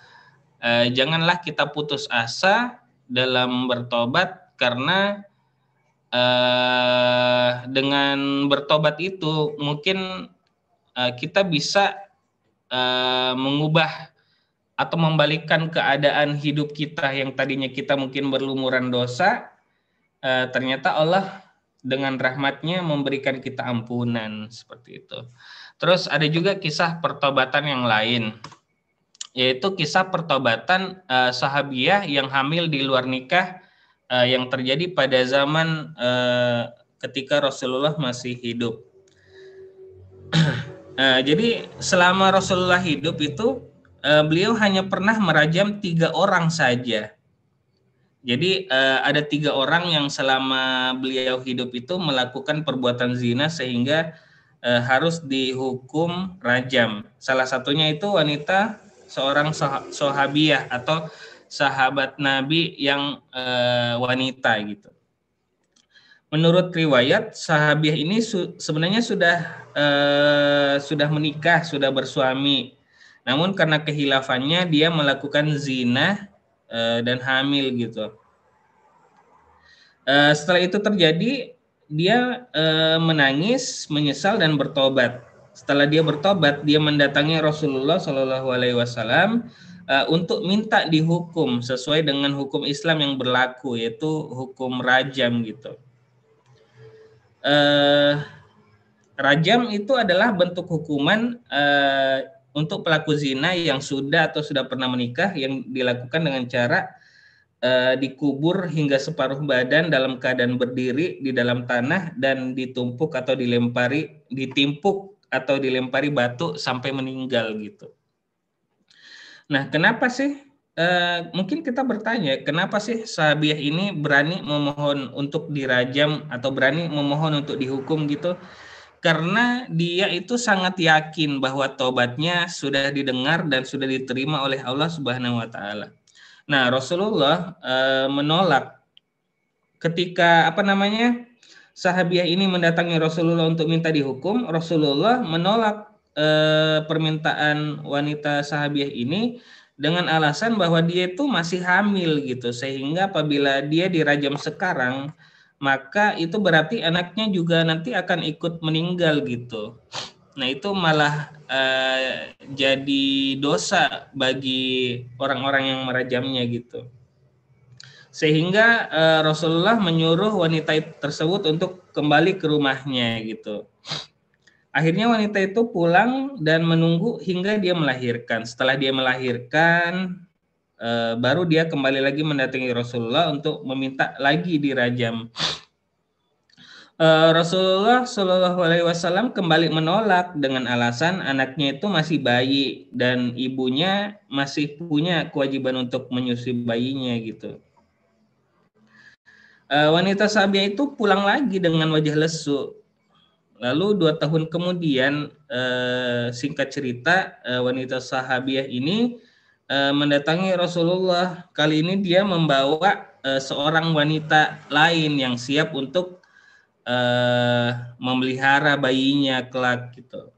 janganlah kita putus asa dalam bertobat, karena dengan bertobat itu mungkin kita bisa mengubah atau membalikkan keadaan hidup kita yang tadinya kita mungkin berlumuran dosa, ternyata Allah dengan rahmatnya memberikan kita ampunan seperti itu. Terus ada juga kisah pertobatan yang lain, yaitu kisah pertobatan sahabiah yang hamil di luar nikah yang terjadi pada zaman ketika Rasulullah masih hidup. Jadi selama Rasulullah hidup itu beliau hanya pernah merajam 3 orang saja. Jadi ada 3 orang yang selama beliau hidup itu melakukan perbuatan zina sehingga harus dihukum rajam. Salah satunya itu wanita, seorang sahabiah atau sahabat Nabi yang wanita gitu. Menurut riwayat, sahabiah ini sebenarnya sudah menikah, sudah bersuami. Namun karena kehilafannya dia melakukan zina dan hamil gitu. Setelah itu terjadi, dia menangis, menyesal dan bertobat. Setelah dia bertobat, dia mendatangi Rasulullah SAW untuk minta dihukum sesuai dengan hukum Islam yang berlaku, yaitu hukum rajam gitu. Rajam itu adalah bentuk hukuman untuk pelaku zina yang sudah atau sudah pernah menikah, yang dilakukan dengan cara dikubur hingga separuh badan dalam keadaan berdiri di dalam tanah dan ditimpuk atau dilempari batu sampai meninggal gitu. Nah, kenapa sih mungkin kita bertanya, kenapa sih sahabiah ini berani memohon untuk dirajam atau berani memohon untuk dihukum gitu? Karena dia itu sangat yakin bahwa tobatnya sudah didengar dan sudah diterima oleh Allah Subhanahu wa taala. Nah, Rasulullah menolak ketika sahabiah ini mendatangi Rasulullah untuk minta dihukum. Rasulullah menolak permintaan wanita sahabiah ini dengan alasan bahwa dia itu masih hamil gitu, sehingga apabila dia dirajam sekarang, maka itu berarti anaknya juga nanti akan ikut meninggal gitu. nah itu malah jadi dosa bagi orang-orang yang merajamnya gitu. Sehingga Rasulullah menyuruh wanita tersebut untuk kembali ke rumahnya gitu. Akhirnya wanita itu pulang dan menunggu hingga dia melahirkan. Setelah dia melahirkan, baru dia kembali lagi mendatangi Rasulullah untuk meminta lagi dirajam. Rasulullah Shallallahu Alaihi Wasallam kembali menolak dengan alasan anaknya itu masih bayi dan ibunya masih punya kewajiban untuk menyusui bayinya gitu. Wanita Sahabiah itu pulang lagi dengan wajah lesu. Lalu 2 tahun kemudian, singkat cerita, wanita Sahabiah ini mendatangi Rasulullah. Kali ini dia membawa seorang wanita lain yang siap untuk memelihara bayinya kelak gitu.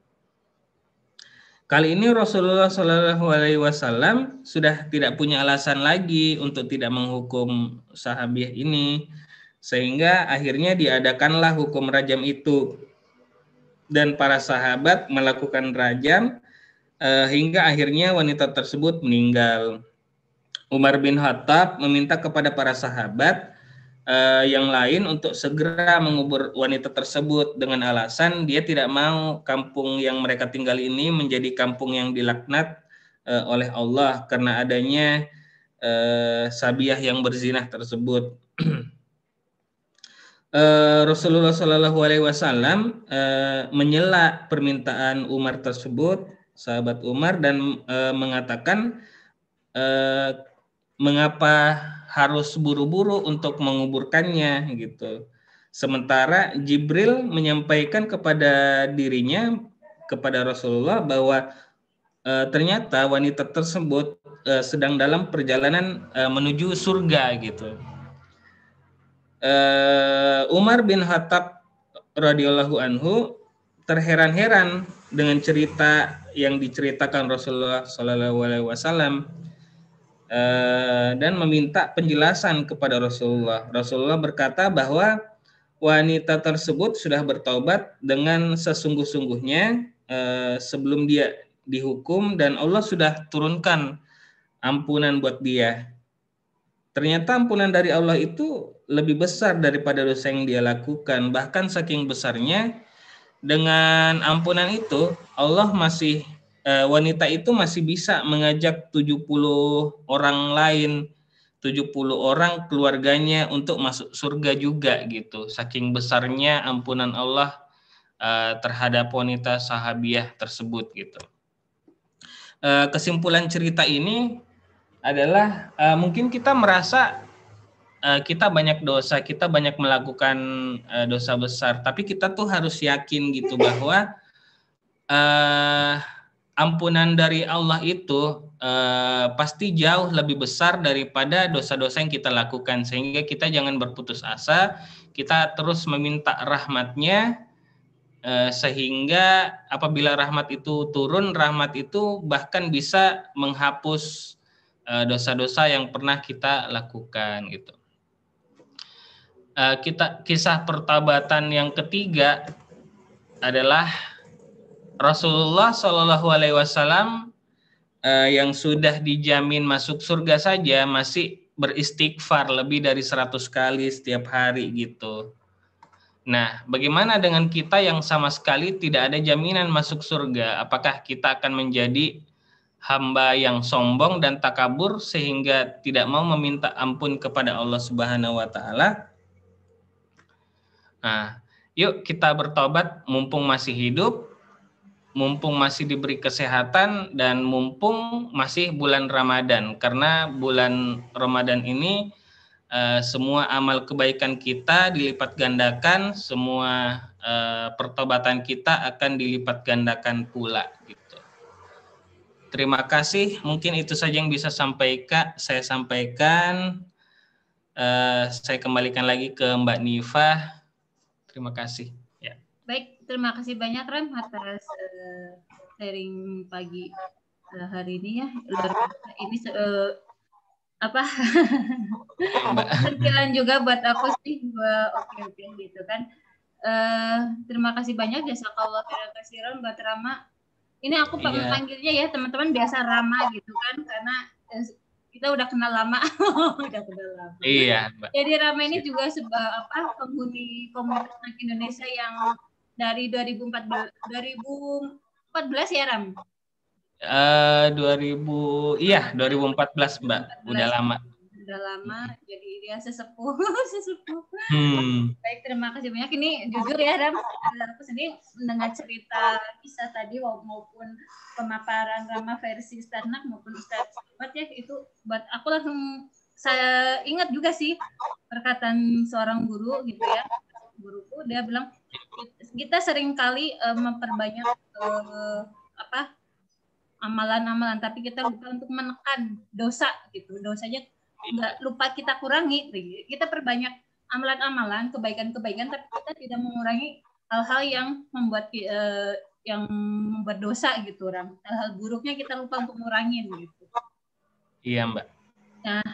Kali ini Rasulullah Shallallahu Alaihi Wasallam sudah tidak punya alasan lagi untuk tidak menghukum Sahabiah ini, sehingga akhirnya diadakanlah hukum rajam itu dan para sahabat melakukan rajam hingga akhirnya wanita tersebut meninggal. Umar bin Khattab meminta kepada para sahabat yang lain untuk segera mengubur wanita tersebut dengan alasan dia tidak mau kampung yang mereka tinggal ini menjadi kampung yang dilaknat oleh Allah karena adanya Sabiah yang berzinah tersebut. Rasulullah Shallallahu Alaihi Wasallam menyela permintaan Umar tersebut, sahabat Umar, dan mengatakan mengapa harus buru-buru untuk menguburkannya gitu. Sementara Jibril menyampaikan kepada dirinya, kepada Rasulullah bahwa ternyata wanita tersebut sedang dalam perjalanan menuju surga gitu. Umar bin Khattab radhiyallahu anhu terheran-heran dengan cerita yang diceritakan Rasulullah Shallallahu Alaihi Wasallam. Dan meminta penjelasan kepada Rasulullah. Rasulullah berkata bahwa wanita tersebut sudah bertaubat dengan sesungguh-sungguhnya sebelum dia dihukum dan Allah sudah turunkan ampunan buat dia. Ternyata ampunan dari Allah itu lebih besar daripada dosa yang dia lakukan. Bahkan saking besarnya, dengan ampunan itu Allah masih wanita itu masih bisa mengajak 70 orang lain, 70 orang keluarganya untuk masuk surga juga gitu. Saking besarnya ampunan Allah terhadap wanita Sahabiah tersebut gitu. Kesimpulan cerita ini adalah mungkin kita merasa kita banyak dosa, kita banyak melakukan dosa besar, tapi kita tuh harus yakin gitu bahwa ampunan dari Allah itu pasti jauh lebih besar daripada dosa-dosa yang kita lakukan, sehingga kita jangan berputus asa, kita terus meminta rahmat-Nya, sehingga apabila rahmat itu turun, rahmat itu bahkan bisa menghapus dosa-dosa yang pernah kita lakukan gitu. Kisah pertobatan yang ketiga adalah Rasulullah Shallallahu Alaihi Wasallam yang sudah dijamin masuk surga saja masih beristighfar lebih dari 100 kali setiap hari gitu. Nah, bagaimana dengan kita yang sama sekali tidak ada jaminan masuk surga? Apakah kita akan menjadi hamba yang sombong dan takabur sehingga tidak mau meminta ampun kepada Allah Subhanahu wa taala? Nah, yuk kita bertobat mumpung masih hidup, mumpung masih diberi kesehatan, dan mumpung masih bulan Ramadan. Karena bulan Ramadan ini semua amal kebaikan kita dilipat gandakan, semua pertobatan kita akan dilipat gandakan pula gitu. Terima kasih, mungkin itu saja yang bisa saya sampaikan. Saya kembalikan lagi ke Mbak Nifah. Terima kasih. Ya. Baik, terima kasih banyak Rem atas sharing pagi hari ini ya. Luar biasa. Ini sentilan juga buat aku sih, oke gitu kan. Terima kasih banyak jazakallah khairan katsiran Mbak Rama. Ini aku memanggilnya ya teman-teman biasa Rama gitu kan karena kita udah kenal lama. Udah kenal lama. Iya, Mbak. Jadi Rama ini juga penghuni komunitas anak Indonesia yang dari 2014 ya Ram. 2014 Mbak. 2014. Udah lama. Udah lama, jadi dia sesepuh. Baik, terima kasih banyak. Ini jujur ya Ram, aku sendiri mendengar cerita kisah tadi maupun pemaparan Rama versi Starnak maupun Ustadz Sobat ya, itu buat aku langsung saya ingat juga sih perkataan seorang guru gitu ya, guruku dia bilang kita sering kali memperbanyak amalan-amalan, tapi kita lupa untuk menekan dosa gitu, dosanya nggak lupa kita kurangi, kita perbanyak amalan-amalan, kebaikan-kebaikan, tapi kita tidak mengurangi hal-hal yang membuat dosa gitu, hal-hal buruknya kita lupa untuk ngurangin gitu. Iya Mbak. Nah,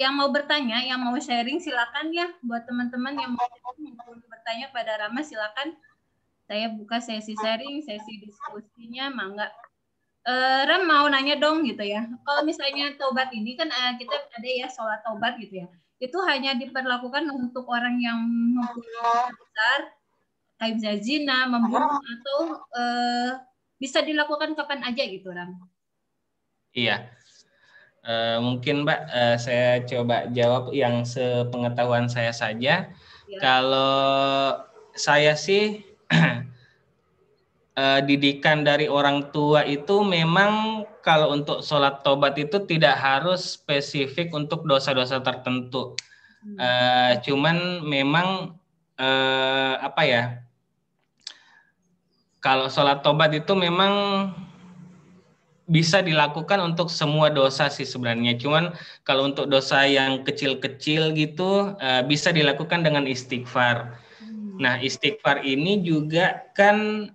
yang mau bertanya, yang mau sharing silakan ya, buat teman-teman yang mau bertanya pada Rama silakan. Saya buka sesi sharing, sesi diskusinya, mangga. Ram mau nanya dong gitu ya. Kalau misalnya taubat ini kan kita ada ya sholat taubat gitu ya. Itu hanya diperlakukan untuk orang yang mempunyai besar, kayak bisa zina, membunuh atau bisa dilakukan kapan aja gitu Ram. Iya. Mungkin Mbak saya coba jawab yang sepengetahuan saya saja. Ya. Kalau saya sih didikan dari orang tua itu memang kalau untuk sholat tobat itu tidak harus spesifik untuk dosa-dosa tertentu. Cuman memang apa ya? Kalau sholat tobat itu memang bisa dilakukan untuk semua dosa sih sebenarnya. Cuman kalau untuk dosa yang kecil-kecil gitu bisa dilakukan dengan istighfar. Nah, istighfar ini juga kan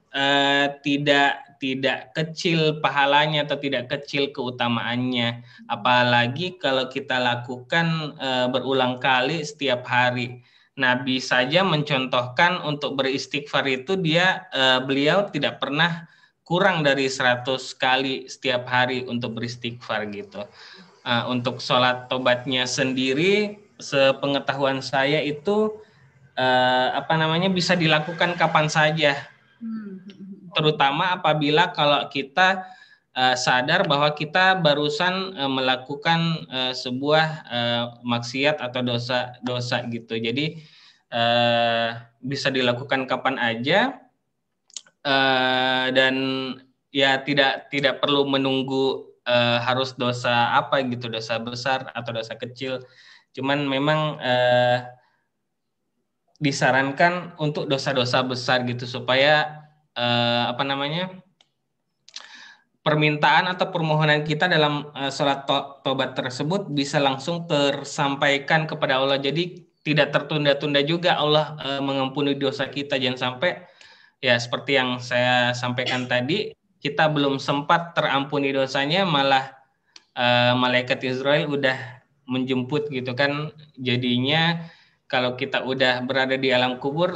tidak kecil pahalanya atau tidak kecil keutamaannya. Apalagi kalau kita lakukan berulang kali setiap hari. Nabi saja mencontohkan untuk beristighfar itu beliau tidak pernah kurang dari 100 kali setiap hari untuk beristighfar gitu. Untuk sholat tobatnya sendiri, sepengetahuan saya itu bisa dilakukan kapan saja, terutama apabila kalau kita sadar bahwa kita barusan melakukan sebuah maksiat atau dosa gitu. Jadi bisa dilakukan kapan aja dan ya tidak perlu menunggu harus dosa apa gitu, dosa besar atau dosa kecil. Cuman memang disarankan untuk dosa-dosa besar gitu supaya permintaan atau permohonan kita dalam sholat tobat tersebut bisa langsung tersampaikan kepada Allah. Jadi tidak tertunda-tunda juga Allah mengampuni dosa kita. Jangan sampai ya seperti yang saya sampaikan tadi, kita belum sempat terampuni dosanya malah malaikat Israel udah menjemput gitu kan. Jadinya kalau kita udah berada di alam kubur,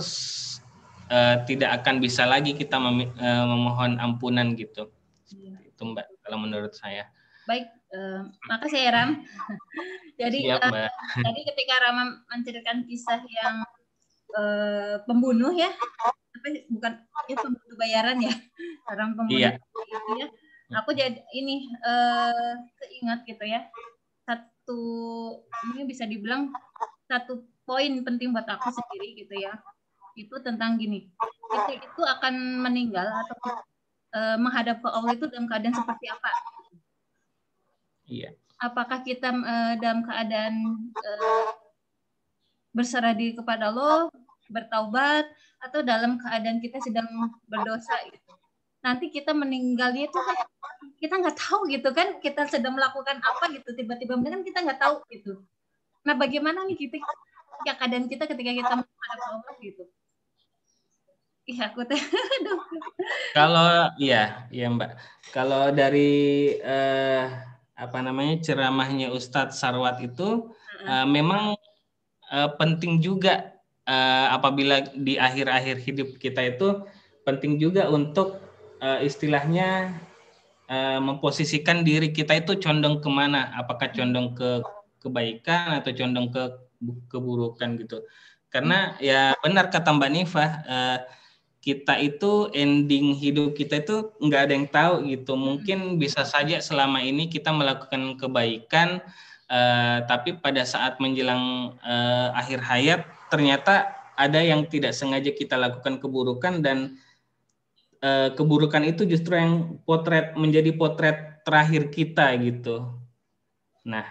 tidak akan bisa lagi kita memohon ampunan gitu. Itu Mbak, kalau menurut saya. Baik, makasih ya Ram. Jadi siap, Mbak. Tadi ketika Rama menceritakan kisah yang pembunuh ya, tapi bukan ya pembunuh bayaran ya, orang pembunuh itu ya. Aku jadi ini keingat gitu ya. Ini bisa dibilang satu poin penting buat aku sendiri gitu ya, itu tentang gini, kita itu akan meninggal atau menghadap ke Allah itu dalam keadaan seperti apa? Iya. Apakah kita dalam keadaan berserah diri kepada Allah, bertaubat, atau dalam keadaan kita sedang berdosa gitu. Nanti kita meninggalnya itu kan kita nggak tahu gitu kan, kita sedang melakukan apa gitu, tiba-tiba kan kita nggak tahu gitu. Nah, bagaimana nih keadaan kita ketika kita menghadap Allah gitu? Iya, aku Kalau iya Mbak. Kalau dari ceramahnya Ustadz Sarwat itu memang penting juga apabila di akhir-akhir hidup kita itu penting juga untuk istilahnya memposisikan diri kita itu condong kemana, apakah condong ke kebaikan atau condong ke keburukan gitu. Karena ya benar kata Mbak Nifah, kita itu ending hidup kita itu nggak ada yang tahu gitu. Mungkin bisa saja selama ini kita melakukan kebaikan, tapi pada saat menjelang akhir hayat ternyata ada yang tidak sengaja kita lakukan keburukan, dan keburukan itu justru yang menjadi potret terakhir kita gitu. Nah,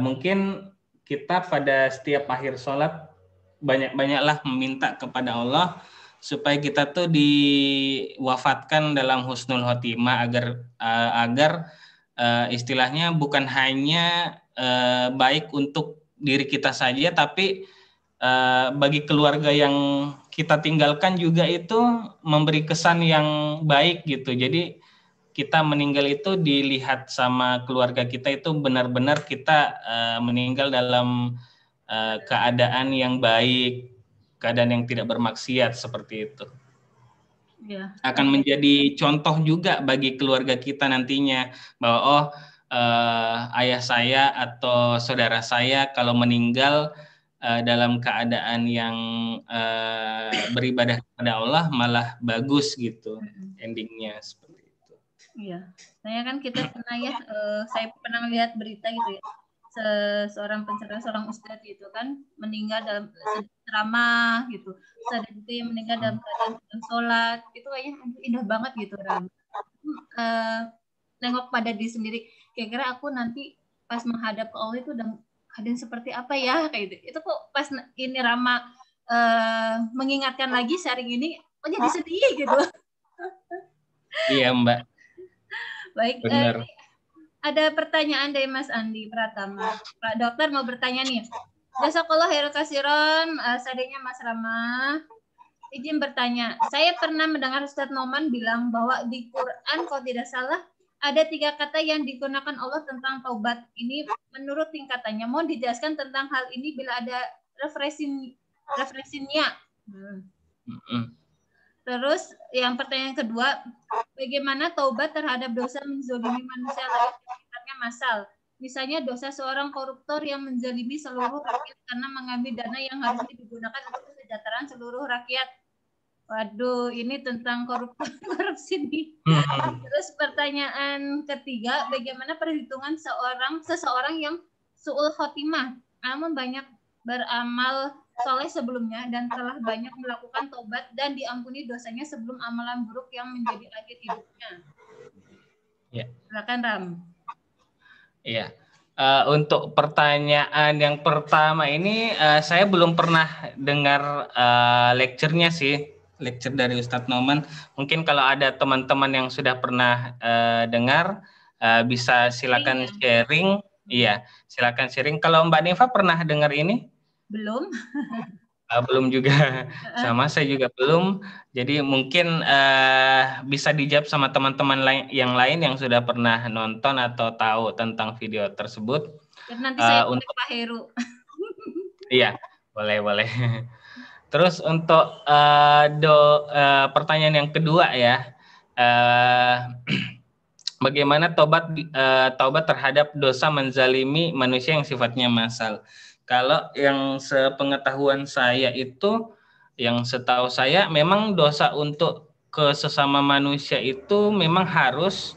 mungkin kita pada setiap akhir sholat banyak-banyaklah meminta kepada Allah supaya kita tuh diwafatkan dalam husnul khotimah, agar istilahnya bukan hanya baik untuk diri kita saja, tapi bagi keluarga yang kita tinggalkan juga itu memberi kesan yang baik gitu. Jadi kita meninggal itu dilihat sama keluarga kita itu benar-benar kita meninggal dalam keadaan yang baik, keadaan yang tidak bermaksiat seperti itu. Ya. Akan menjadi contoh juga bagi keluarga kita nantinya bahwa ayah saya atau saudara saya kalau meninggal dalam keadaan yang beribadah kepada Allah malah bagus gitu endingnya seperti itu. Iya, saya kan kita pernah ya, saya pernah lihat berita gitu ya, seorang penceramah, seorang ustadz gitu kan meninggal dalam ceramah gitu, ustadz itu yang meninggal dalam keadaan sedang sholat, itu kayaknya indah banget gitu kan. Nengok pada diri sendiri, kira-kira aku nanti pas menghadap ke Allah itu udah keadaan seperti apa ya kayak gitu. Itu kok pas ini Rama mengingatkan lagi sharing ini, oh jadi sedih gitu. Iya Mbak. Baik, ada pertanyaan dari Mas Andi Pratama. Pak Dokter mau bertanya nih. Jazakallah khairan katsiran, seadanya Mas Rama. Izin bertanya, saya pernah mendengar Ustadz Noman bilang bahwa di Quran kalau tidak salah ada 3 kata yang digunakan Allah tentang taubat. Ini menurut tingkatannya. Mohon dijelaskan tentang hal ini bila ada referensinya. Terus yang pertanyaan kedua, bagaimana taubat terhadap dosa menzalimi manusia lain yang sifatnya massal? Misalnya dosa seorang koruptor yang menzalimi seluruh rakyat karena mengambil dana yang harusnya digunakan untuk kesejahteraan seluruh rakyat. Waduh, ini tentang korupsi nih. Terus pertanyaan ketiga, bagaimana perhitungan seseorang yang su'ul khotimah, namun banyak beramal soleh sebelumnya dan telah banyak melakukan tobat dan diampuni dosanya sebelum amalan buruk yang menjadi akhir hidupnya. Ya. Silakan Ram. Iya. Untuk pertanyaan yang pertama ini saya belum pernah dengar lecture-nya sih, lecture dari Ustadz Noman. Mungkin kalau ada teman-teman yang sudah pernah dengar bisa silakan sharing. Iya, silakan sharing. Kalau Mbak Neva pernah dengar ini? Belum. Belum juga, sama saya juga belum. Jadi mungkin bisa dijawab sama teman-teman yang lain yang sudah pernah nonton atau tahu tentang video tersebut. Dan nanti saya untuk Pak Heru. Iya, boleh. Terus untuk pertanyaan yang kedua ya, bagaimana taubat terhadap dosa menzalimi manusia yang sifatnya massal? Kalau yang sepengetahuan saya itu, yang setahu saya memang dosa untuk ke sesama manusia itu memang harus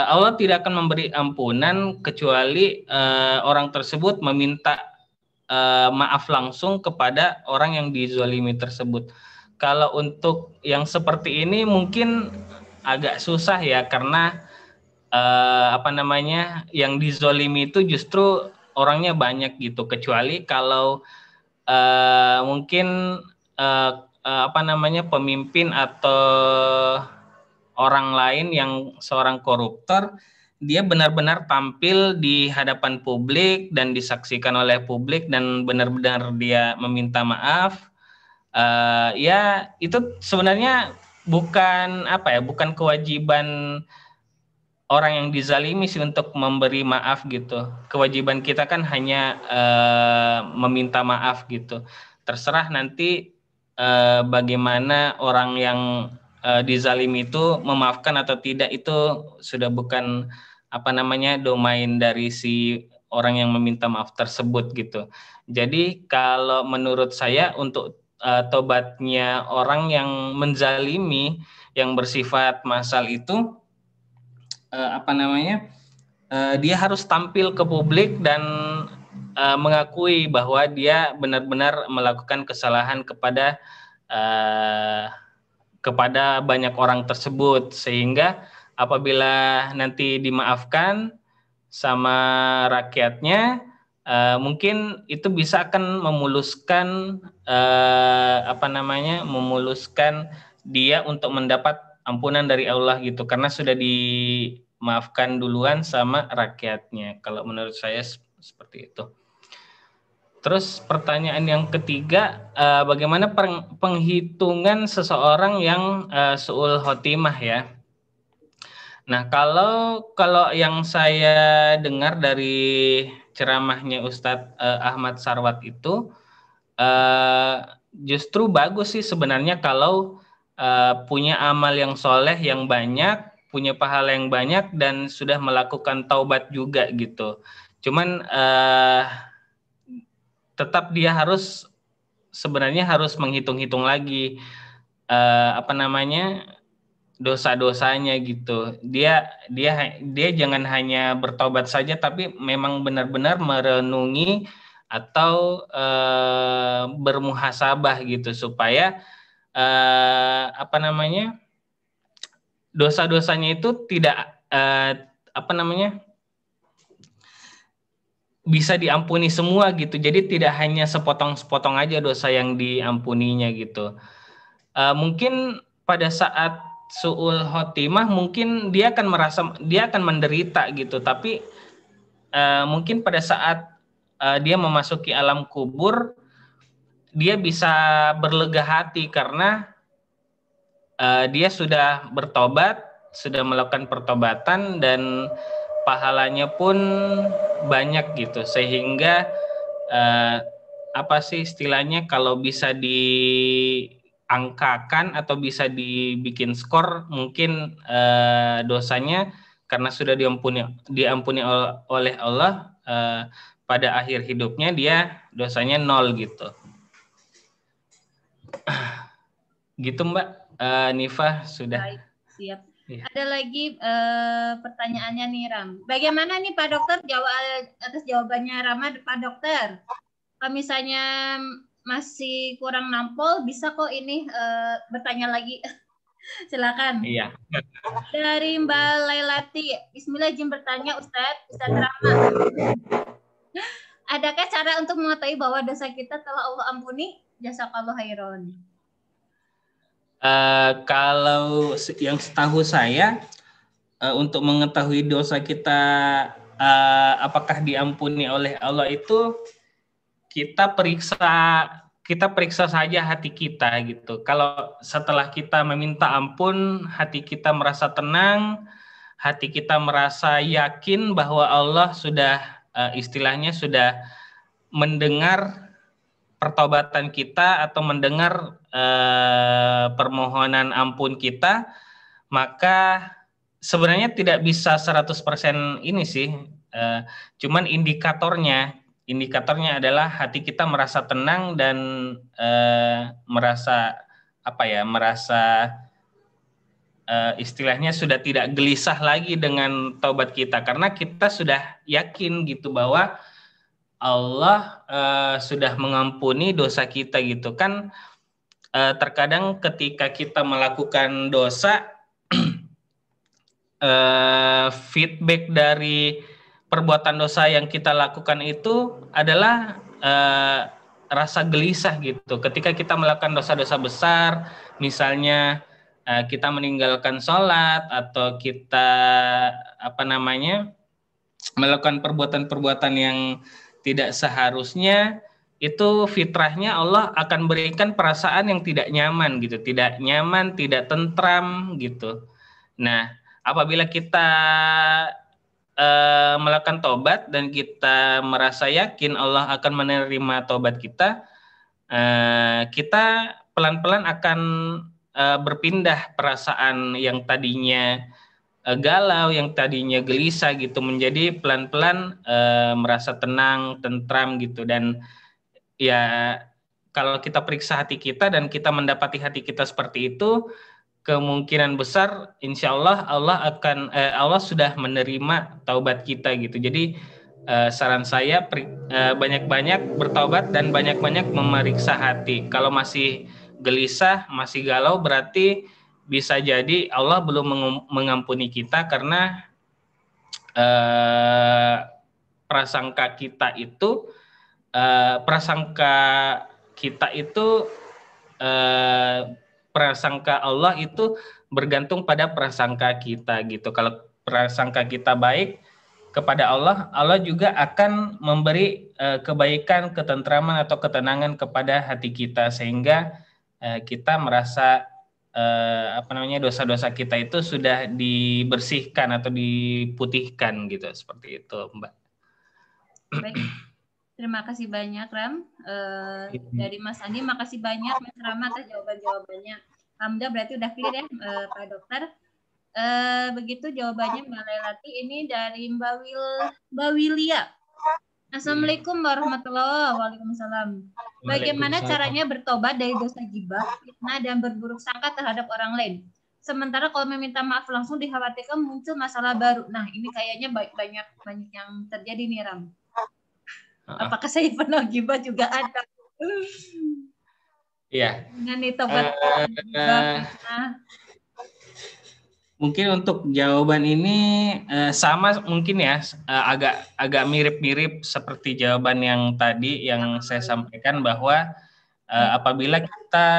Allah tidak akan memberi ampunan kecuali orang tersebut meminta maaf langsung kepada orang yang dizalimi tersebut. Kalau untuk yang seperti ini mungkin agak susah ya, karena yang dizalimi itu justru orangnya banyak gitu, kecuali kalau mungkin pemimpin atau orang lain yang seorang koruptor, dia benar-benar tampil di hadapan publik dan disaksikan oleh publik dan benar-benar dia meminta maaf. Ya itu sebenarnya bukan kewajiban orang yang dizalimi sih untuk memberi maaf gitu. Kewajiban kita kan hanya meminta maaf gitu. terserah nanti bagaimana orang yang dizalimi itu memaafkan atau tidak, itu sudah bukan domain dari si orang yang meminta maaf tersebut gitu. Jadi kalau menurut saya untuk tobatnya orang yang menzalimi, yang bersifat massal itu dia harus tampil ke publik dan mengakui bahwa dia benar-benar melakukan kesalahan kepada banyak orang tersebut, sehingga apabila nanti dimaafkan sama rakyatnya, mungkin itu bisa akan memuluskan memuluskan dia untuk mendapat ampunan dari Allah gitu, karena sudah dimaafkan duluan sama rakyatnya. Kalau menurut saya seperti itu. Terus pertanyaan yang ketiga, bagaimana penghitungan seseorang yang su'ul khotimah ya? Nah, kalau yang saya dengar dari ceramahnya Ustadz Ahmad Sarwat itu, justru bagus sih sebenarnya kalau punya amal yang soleh yang banyak, punya pahala yang banyak, dan sudah melakukan taubat juga gitu. Cuman tetap dia sebenarnya harus menghitung-hitung lagi dosa-dosanya gitu. Dia jangan hanya bertobat saja, tapi memang benar-benar merenungi atau bermuhasabah gitu, supaya dosa-dosanya itu tidak bisa diampuni semua gitu. Jadi tidak hanya sepotong-sepotong aja dosa yang diampuninya gitu. Mungkin pada saat su'ul khotimah mungkin dia akan menderita gitu, tapi mungkin pada saat dia memasuki alam kubur, dia bisa berlega hati karena dia sudah bertobat, sudah melakukan pertobatan, dan pahalanya pun banyak gitu, sehingga istilahnya, kalau bisa diangkakan atau bisa dibikin skor, mungkin dosanya karena sudah diampuni oleh Allah, pada akhir hidupnya dia dosanya 0 gitu. Gitu Mbak Nifah, sudah. Baik, siap. Ya. Ada lagi pertanyaannya nih Ram. Bagaimana nih Pak Dokter atas jawabannya Rama, Pak Dokter? Kalau misalnya masih kurang nampol, bisa kok ini bertanya lagi. Silakan. Iya. Dari Mbak Lailati, Bismillah izin bertanya Ustadz Rama. Adakah cara untuk mengetahui bahwa dosa kita telah Allah ampuni? Jazakallahu khairan. Kalau yang setahu saya, untuk mengetahui dosa kita apakah diampuni oleh Allah itu kita periksa saja hati kita gitu. Kalau setelah kita meminta ampun, hati kita merasa tenang, hati kita merasa yakin bahwa Allah sudah istilahnya sudah mendengar pertobatan kita atau mendengar permohonan ampun kita, maka sebenarnya tidak bisa 100% ini sih, cuman indikatornya adalah hati kita merasa tenang dan merasa istilahnya sudah tidak gelisah lagi dengan taubat kita, karena kita sudah yakin gitu bahwa Allah sudah mengampuni dosa kita gitu kan. Terkadang ketika kita melakukan dosa, feedback dari perbuatan dosa yang kita lakukan itu adalah rasa gelisah gitu. Ketika kita melakukan dosa-dosa besar, misalnya kita meninggalkan sholat, atau kita melakukan perbuatan-perbuatan yang tidak seharusnya, itu fitrahnya Allah akan berikan perasaan yang tidak nyaman gitu, tidak nyaman, tidak tentram gitu. Nah, apabila kita melakukan tobat dan kita merasa yakin Allah akan menerima tobat kita, kita pelan-pelan akan berpindah perasaan yang tadinya galau, yang tadinya gelisah gitu, menjadi pelan-pelan merasa tenang, tentram gitu. Dan ya kalau kita periksa hati kita dan kita mendapati hati kita seperti itu, kemungkinan besar insya Allah Allah sudah menerima taubat kita gitu. Jadi saran saya banyak-banyak bertaubat dan banyak-banyak memeriksa hati. Kalau masih gelisah, masih galau, berarti bisa jadi Allah belum mengampuni kita karena prasangka kita itu prasangka Allah itu bergantung pada prasangka kita gitu. Kalau prasangka kita baik kepada Allah, Allah juga akan memberi kebaikan, ketentraman atau ketenangan kepada hati kita sehingga kita merasa dosa-dosa kita itu sudah dibersihkan atau diputihkan gitu, seperti itu, Mbak. Baik. Terima kasih banyak, Ram. Dari Mas Andi, makasih banyak Mas Rama atas jawaban-jawabannya. Alhamdulillah berarti udah clear ya, Pak Dokter. Begitu jawabannya Mbak Lelati. Ini dari Mbak Wilia. Assalamualaikum warahmatullahi wabarakatuh. Waalaikumsalam. Bagaimana caranya bertobat dari dosa gibah, fitnah, dan berburuk sangka terhadap orang lain? Sementara kalau meminta maaf langsung dikhawatirkan muncul masalah baru. Nah, ini kayaknya banyak yang terjadi nih, Ram. Apakah saya pernah gibah juga ada? Iya. Dengan tobat gibah, fitnah. Mungkin untuk jawaban ini sama mungkin ya, agak mirip-mirip seperti jawaban yang tadi yang saya sampaikan, bahwa apabila kita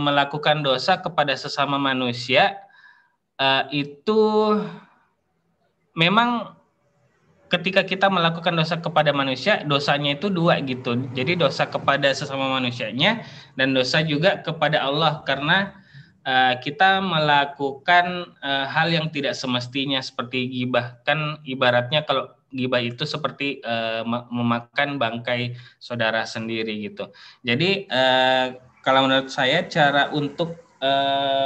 melakukan dosa kepada sesama manusia, itu memang ketika kita melakukan dosa kepada manusia, dosanya itu dua gitu. Jadi dosa kepada sesama manusianya dan dosa juga kepada Allah, karena kita melakukan hal yang tidak semestinya seperti gibah. Kan ibaratnya kalau gibah itu seperti memakan bangkai saudara sendiri gitu. Jadi kalau menurut saya cara untuk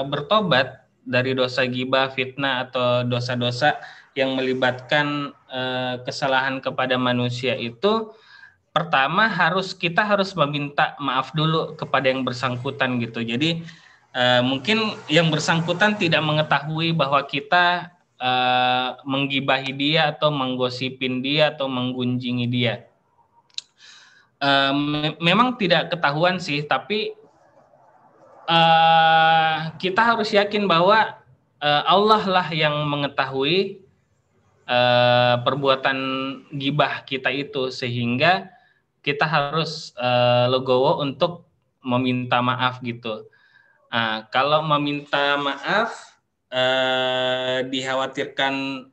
bertobat dari dosa gibah, fitnah atau dosa-dosa yang melibatkan kesalahan kepada manusia itu, pertama kita harus meminta maaf dulu kepada yang bersangkutan gitu. Jadi mungkin yang bersangkutan tidak mengetahui bahwa kita menggibahi dia atau menggosipin dia atau menggunjingi dia. Memang tidak ketahuan sih, tapi kita harus yakin bahwa Allah lah yang mengetahui perbuatan gibah kita itu, sehingga kita harus legowo untuk meminta maaf gitu. Kalau meminta maaf dikhawatirkan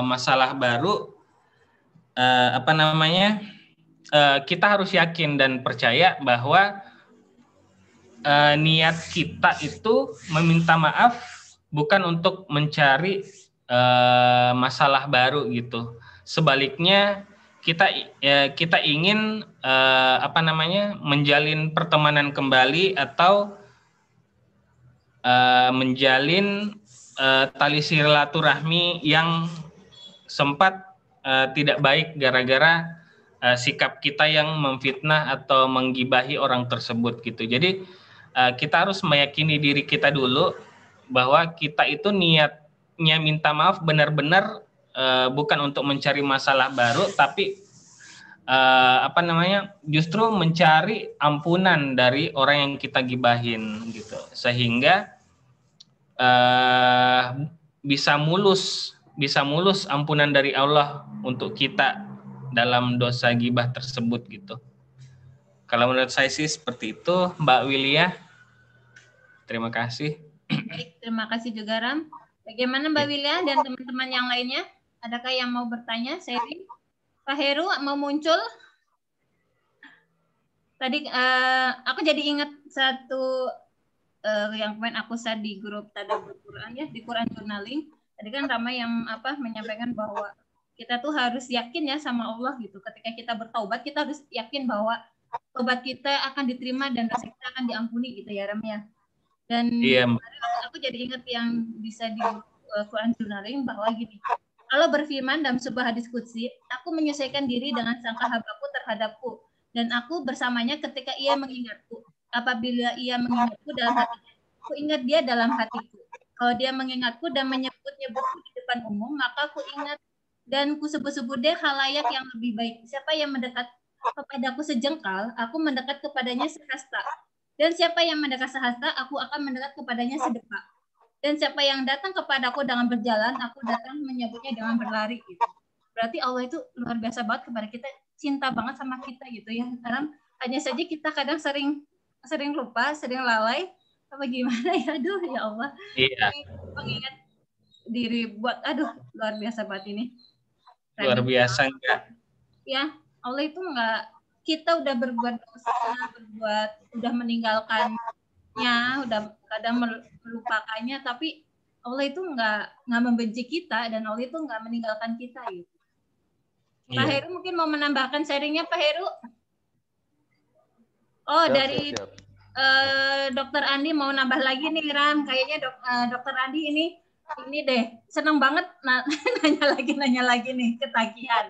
masalah baru, kita harus yakin dan percaya bahwa niat kita itu meminta maaf bukan untuk mencari masalah baru gitu. Sebaliknya kita ingin menjalin pertemanan kembali atau menjalin tali silaturahmi yang sempat tidak baik gara-gara sikap kita yang memfitnah atau menggibahi orang tersebut gitu. Jadi kita harus meyakini diri kita dulu bahwa kita itu niatnya minta maaf benar-benar bukan untuk mencari masalah baru, tapi justru mencari ampunan dari orang yang kita gibahin gitu, sehingga bisa mulus ampunan dari Allah untuk kita dalam dosa gibah tersebut gitu. Kalau menurut saya sih seperti itu, Mbak Wilia. Terima kasih. Baik, terima kasih juga, Ram. Bagaimana Mbak Wilia dan teman-teman yang lainnya? Adakah yang mau bertanya? Sharing? Pak Heru mau muncul? Tadi aku jadi ingat satu yang kemarin aku share di grup Tadabbur Quran ya, di Quran Journaling. Tadi kan Rama yang menyampaikan bahwa kita tuh harus yakin ya sama Allah gitu. Ketika kita bertaubat, kita harus yakin bahwa tobat kita akan diterima dan dosa kita akan diampuni gitu ya Ram ya. Dan Iya. aku jadi ingat yang bisa di Quran Journaling bahwa gini, Allah berfirman dalam sebuah hadis qudsi, aku menyesuaikan diri dengan sangka hambaku terhadapku, dan aku bersamanya ketika ia mengingatku. Apabila ia mengingatku dalam hatinya, aku ingat dia dalam hatiku. Kalau dia mengingatku dan menyebut-nyebutku di depan umum, maka aku ingat dan ku sebut-sebut dia halayak yang lebih baik. Siapa yang mendekat kepadaku sejengkal, aku mendekat kepadanya sehasta. Dan siapa yang mendekat sehasta, aku akan mendekat kepadanya sedepak. Dan siapa yang datang kepadaku dengan berjalan, aku datang menyebutnya dengan berlari. Gitu. Berarti Allah itu luar biasa banget kepada kita, cinta banget sama kita gitu ya. Karena hanya saja kita kadang sering lupa, sering lalai, apa gimana ya, aduh ya Allah. Iya. Mengingat diri buat, aduh luar biasa banget ini. Luar biasa enggak? Ya, Allah itu enggak, kita udah berbuat dosa, udah meninggalkannya, udah kadang melupakannya, tapi Allah itu enggak membenci kita dan Allah itu enggak meninggalkan kita gitu. Pak Heru mungkin mau menambahkan sharingnya Pak Heru? Oh, siap, dari siap. Dokter Andi mau nambah lagi nih Ram, kayaknya Dokter Andi ini deh seneng banget nanya lagi nih ketagihan.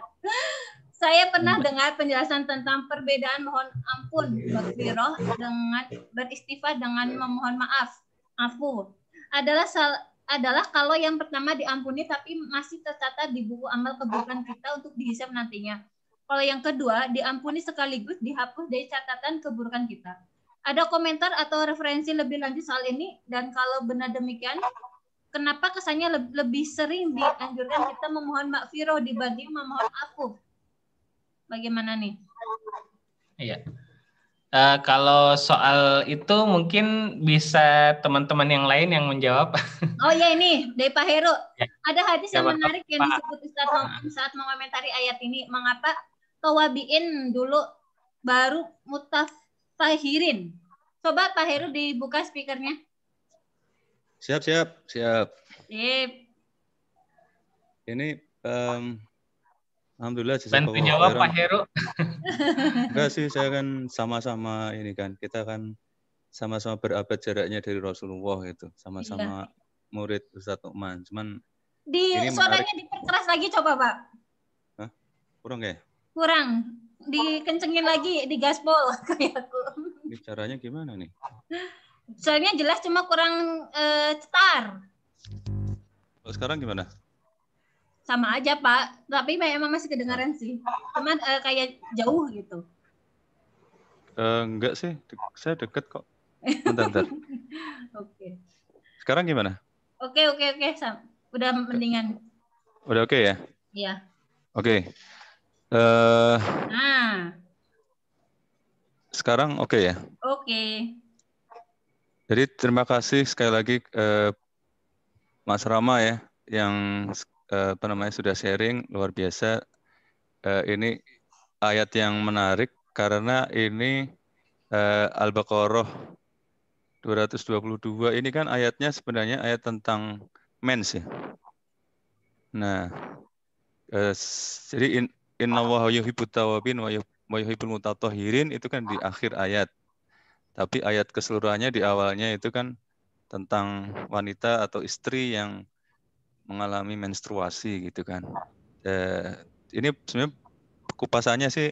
Saya pernah dengar penjelasan tentang perbedaan mohon ampun maghfirah dengan beristighfar dengan memohon maaf. Afu adalah kalau yang pertama diampuni tapi masih tercatat di buku amal keburukan kita untuk dihisab nantinya. Kalau yang kedua diampuni sekaligus dihapus dari catatan keburukan kita. Ada komentar atau referensi lebih lanjut soal ini? Dan kalau benar demikian, kenapa kesannya lebih sering dianjurkan kita memohon maghfirah dibanding memohon afu? Bagaimana nih? Iya. Kalau soal itu mungkin bisa teman-teman yang lain yang menjawab. Oh ya ini dari Pak Heru. Ya. Ada hadis yang menarik yang disebut Ustadz Noman saat mengomentari ayat ini. Mengapa tawabiin dulu baru mutafahirin? Coba Pak Heru dibuka speakernya. Siap. Ini alhamdulillah bantu jawab Pak Heru. Enggak sih, saya kan sama-sama ini kan, kita kan sama-sama berabad jaraknya dari Rasulullah itu, sama-sama murid Ustadz Noman. Cuman ini suaranya diperkeras lagi coba Pak. Hah? Kurang ya? Kurang. Dikencengin lagi, digaspol kayak aku. Ini caranya gimana nih? Soalnya jelas cuma kurang cetar. Oh, sekarang gimana? Sama aja Pak, tapi memang masih kedengaran sih. Cuman kayak jauh gitu. Enggak sih, saya deket kok. Bentar. Oke. Sekarang gimana? Oke. Udah mendingan. Udah oke ya? Iya. Oke. Nah. Sekarang oke ya? Oke. Jadi terima kasih sekali lagi Mas Rama ya, yang sudah sharing luar biasa. Ini ayat yang menarik karena ini Al-Baqarah 222 ini kan ayatnya sebenarnya ayat tentang mens ya. Nah, jadi innallaha yuhibbut tawwabin wa yuhibbul mutatahhirin itu kan di akhir ayat. Tapi ayat keseluruhannya di awalnya itu kan tentang wanita atau istri yang mengalami menstruasi gitu kan. Ini sebenarnya kupasannya sih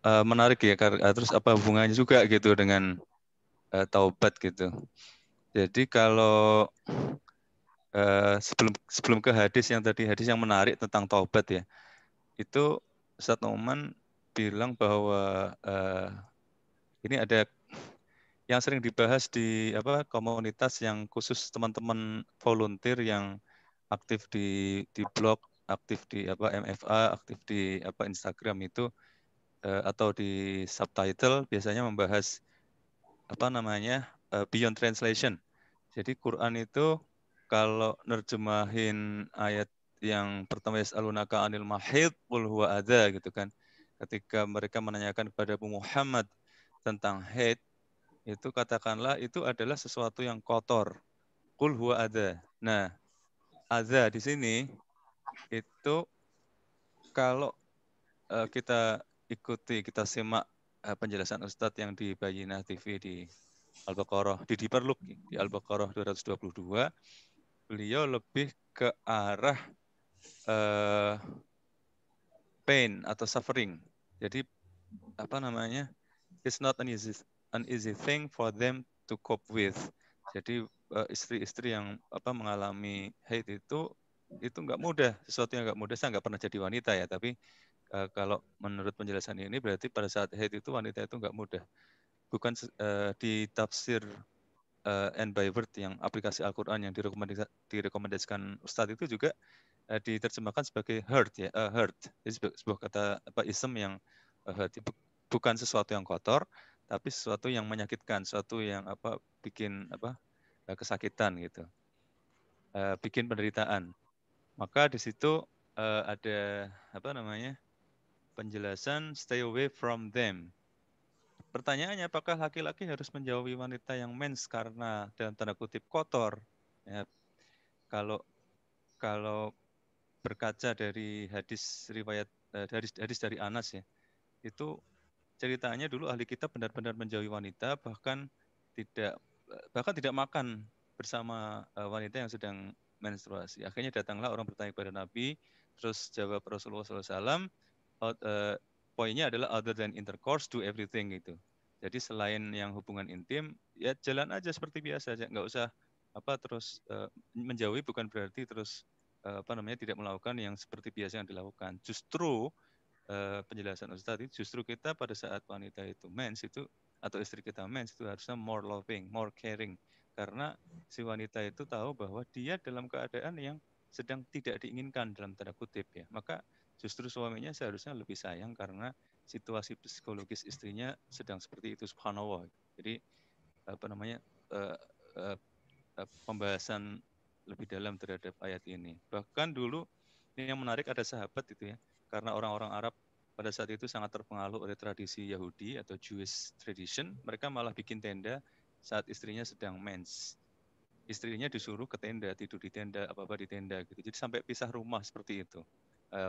menarik ya, terus apa hubungannya juga gitu dengan taubat gitu. Jadi kalau sebelum ke hadis yang menarik tentang taubat ya, itu Ustadz Noman bilang bahwa ini ada yang sering dibahas di komunitas yang khusus teman-teman volunteer yang aktif di blog, aktif di MFA, aktif di Instagram itu atau di subtitle biasanya membahas beyond translation. Jadi Quran itu kalau nerjemahin ayat yang pertama yas'alunaka 'anil mahid qul huwa adza gitu kan. Ketika mereka menanyakan kepada Muhammad tentang haid, itu katakanlah itu adalah sesuatu yang kotor. Qul huwa adza. Nah, adza di sini itu kalau kita simak penjelasan Ustadz yang di Bayyinah TV di Al-Baqarah, di Diperluk di Al-Baqarah 222, beliau lebih ke arah pain atau suffering. Jadi apa namanya? It's not an easy thing for them to cope with. Jadi istri-istri yang mengalami haid itu nggak mudah, sesuatu yang nggak mudah. Saya nggak pernah jadi wanita ya, tapi kalau menurut penjelasan ini berarti pada saat haid itu wanita itu nggak mudah. Bukan di tafsir End by Word yang aplikasi Al-Quran yang direkomendasikan Ustadz itu juga diterjemahkan sebagai hurt ya, hurt. Jadi sebuah kata isem yang hurt, bukan sesuatu yang kotor, tapi sesuatu yang menyakitkan, sesuatu yang bikin kesakitan gitu, bikin penderitaan. Maka di situ ada penjelasan stay away from them. Pertanyaannya, apakah laki-laki harus menjauhi wanita yang mens karena dalam tanda kutip kotor? Ya, kalau berkaca dari hadis riwayat hadis dari Anas ya, itu ceritanya dulu ahli kitab benar-benar menjauhi wanita, bahkan tidak makan bersama wanita yang sedang menstruasi. Akhirnya datanglah orang bertanya kepada Nabi, terus jawab Rasulullah SAW, poinnya adalah other than intercourse, do everything gitu. Jadi selain yang hubungan intim, ya jalan aja seperti biasa aja, nggak usah terus menjauhi bukan berarti terus tidak melakukan yang seperti biasa yang dilakukan. Justru penjelasan Ustaz tadi, justru kita pada saat wanita itu mens itu atau istri kita mens itu harusnya more loving, more caring, karena si wanita itu tahu bahwa dia dalam keadaan yang sedang tidak diinginkan dalam tanda kutip ya. Maka justru suaminya seharusnya lebih sayang karena situasi psikologis istrinya sedang seperti itu, subhanallah. Jadi pembahasan lebih dalam terhadap ayat ini. Bahkan dulu yang menarik ada sahabat itu ya, karena orang-orang Arab pada saat itu sangat terpengaruh oleh tradisi Yahudi atau Jewish tradition, mereka malah bikin tenda saat istrinya sedang mens. Istrinya disuruh ke tenda, tidur di tenda, apa-apa di tenda gitu. Jadi sampai pisah rumah seperti itu.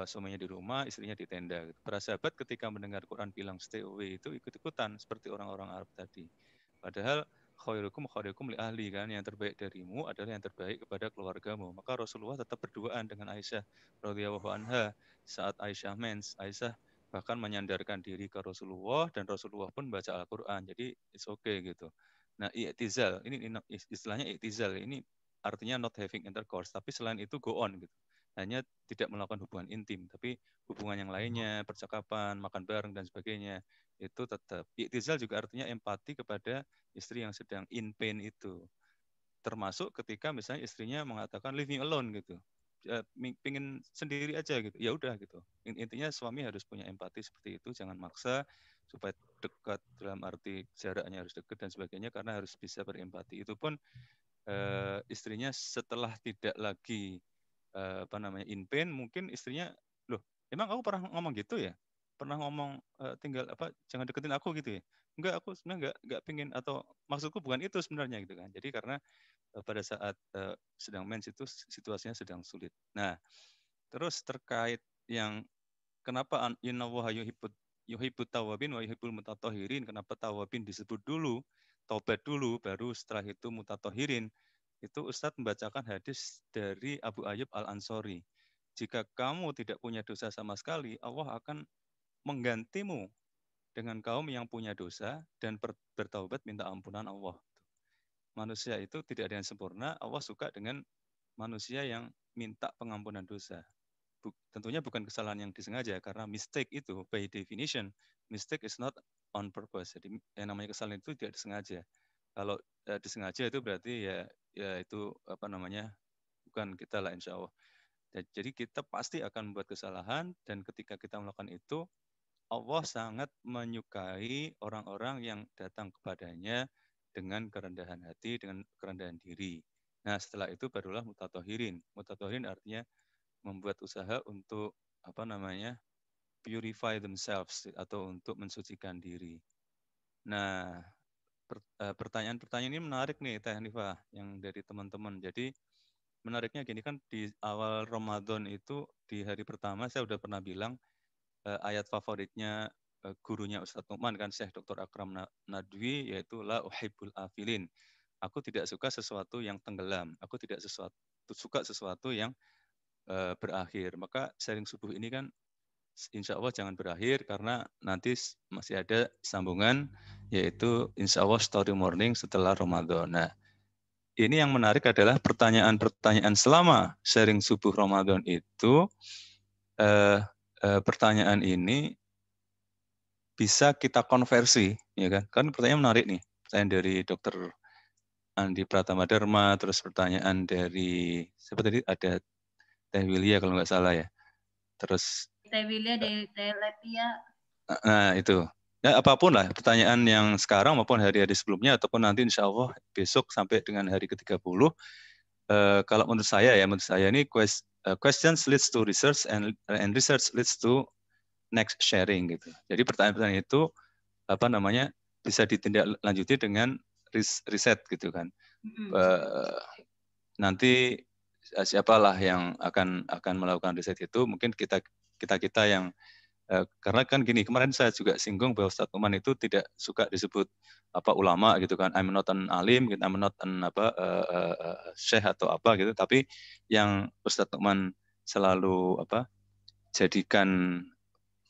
Suaminya di rumah, istrinya di tenda. Gitu. Para sahabat ketika mendengar Quran bilang stay away itu ikut-ikutan seperti orang-orang Arab tadi. Padahal khairukum li ahli kan, yang terbaik darimu adalah yang terbaik kepada keluargamu. Maka Rasulullah tetap berduaan dengan Aisyah radhiyallahu anha saat Aisyah mens. Aisyah bahkan menyandarkan diri ke Rasulullah dan Rasulullah pun baca Al-Quran. Jadi it's okay gitu. Nah, i'tizal ini istilahnya i'tizal ini artinya not having intercourse, tapi selain itu go on gitu. Hanya tidak melakukan hubungan intim, tapi hubungan yang lainnya, percakapan, makan bareng dan sebagainya itu tetap. I'tizal juga artinya empati kepada istri yang sedang in pain itu. Termasuk ketika misalnya istrinya mengatakan leave me alone gitu. Pingin sendiri aja gitu. Ya udah gitu. Intinya suami harus punya empati seperti itu, jangan maksa supaya dekat dalam arti jaraknya harus dekat dan sebagainya, karena harus bisa berempati. Itu pun istrinya setelah tidak lagi in pain, mungkin istrinya, loh emang aku pernah ngomong gitu ya, pernah ngomong tinggal jangan deketin aku gitu ya, enggak, aku sebenarnya enggak pingin, atau maksudku bukan itu sebenarnya gitu kan. Jadi karena pada saat sedang mens itu situasinya sedang sulit. Nah, terus terkait yang kenapa innallaha yuhibbut tawabin wa yuhibbul mutatahhirin, kenapa tawabin disebut dulu, taubat dulu, baru setelah itu mutatahhirin. Itu Ustadz membacakan hadis dari Abu Ayyub Al-Ansori. Jika kamu tidak punya dosa sama sekali, Allah akan menggantimu dengan kaum yang punya dosa dan bertaubat minta ampunan Allah. Manusia itu tidak ada yang sempurna, Allah suka dengan manusia yang minta pengampunan dosa. Tentunya bukan kesalahan yang disengaja, karena mistake itu by definition, mistake is not on purpose. Jadi yang namanya kesalahan itu tidak disengaja. Kalau disengaja itu berarti ya itu bukan kita lah, insya Allah. Jadi kita pasti akan membuat kesalahan, dan ketika kita melakukan itu, Allah sangat menyukai orang-orang yang datang kepadanya dengan kerendahan hati, dengan kerendahan diri. Nah, setelah itu barulah mutatahhirin. Mutatahhirin artinya membuat usaha untuk purify themselves atau untuk mensucikan diri. Nah, pertanyaan-pertanyaan ini menarik nih Teh Hanifah yang dari teman-teman. Jadi menariknya gini kan, di awal Ramadan itu di hari pertama saya udah pernah bilang ayat favoritnya gurunya Ustadz Nu'man kan, Syekh Dr. Akram Nadwi, yaitu la uhibbul afilin. Aku tidak suka sesuatu yang tenggelam. Aku tidak suka sesuatu yang berakhir. Maka sharing subuh ini kan insya Allah jangan berakhir, karena nanti masih ada sambungan, yaitu insya Allah story morning setelah Ramadan. Nah, ini yang menarik adalah pertanyaan-pertanyaan selama sharing subuh Ramadan itu, pertanyaan ini bisa kita konversi, ya kan? Kan pertanyaan menarik nih. Pertanyaan dari Dr. Andi Pratama Dharma, terus pertanyaan dari siapa tadi? Ada Teh Wilia kalau nggak salah ya. Terus Teh Wilia dari Teletia. Nah, itu. Ya, apapun lah, pertanyaan yang sekarang maupun hari-hari sebelumnya, ataupun nanti insya Allah besok sampai dengan hari ke-30, kalau menurut saya ini questions leads to research and research leads to next sharing gitu. Jadi pertanyaan-pertanyaan itu bisa ditindaklanjuti dengan riset gitu kan. Nanti siapalah yang akan melakukan riset itu, mungkin kita yang karena kan gini, kemarin saya juga singgung bahwa Ustadz Nu'man itu tidak suka disebut ulama gitu kan. I'm not an alim, I'm not an syekh atau apa gitu. Tapi yang Ustadz Nu'man selalu jadikan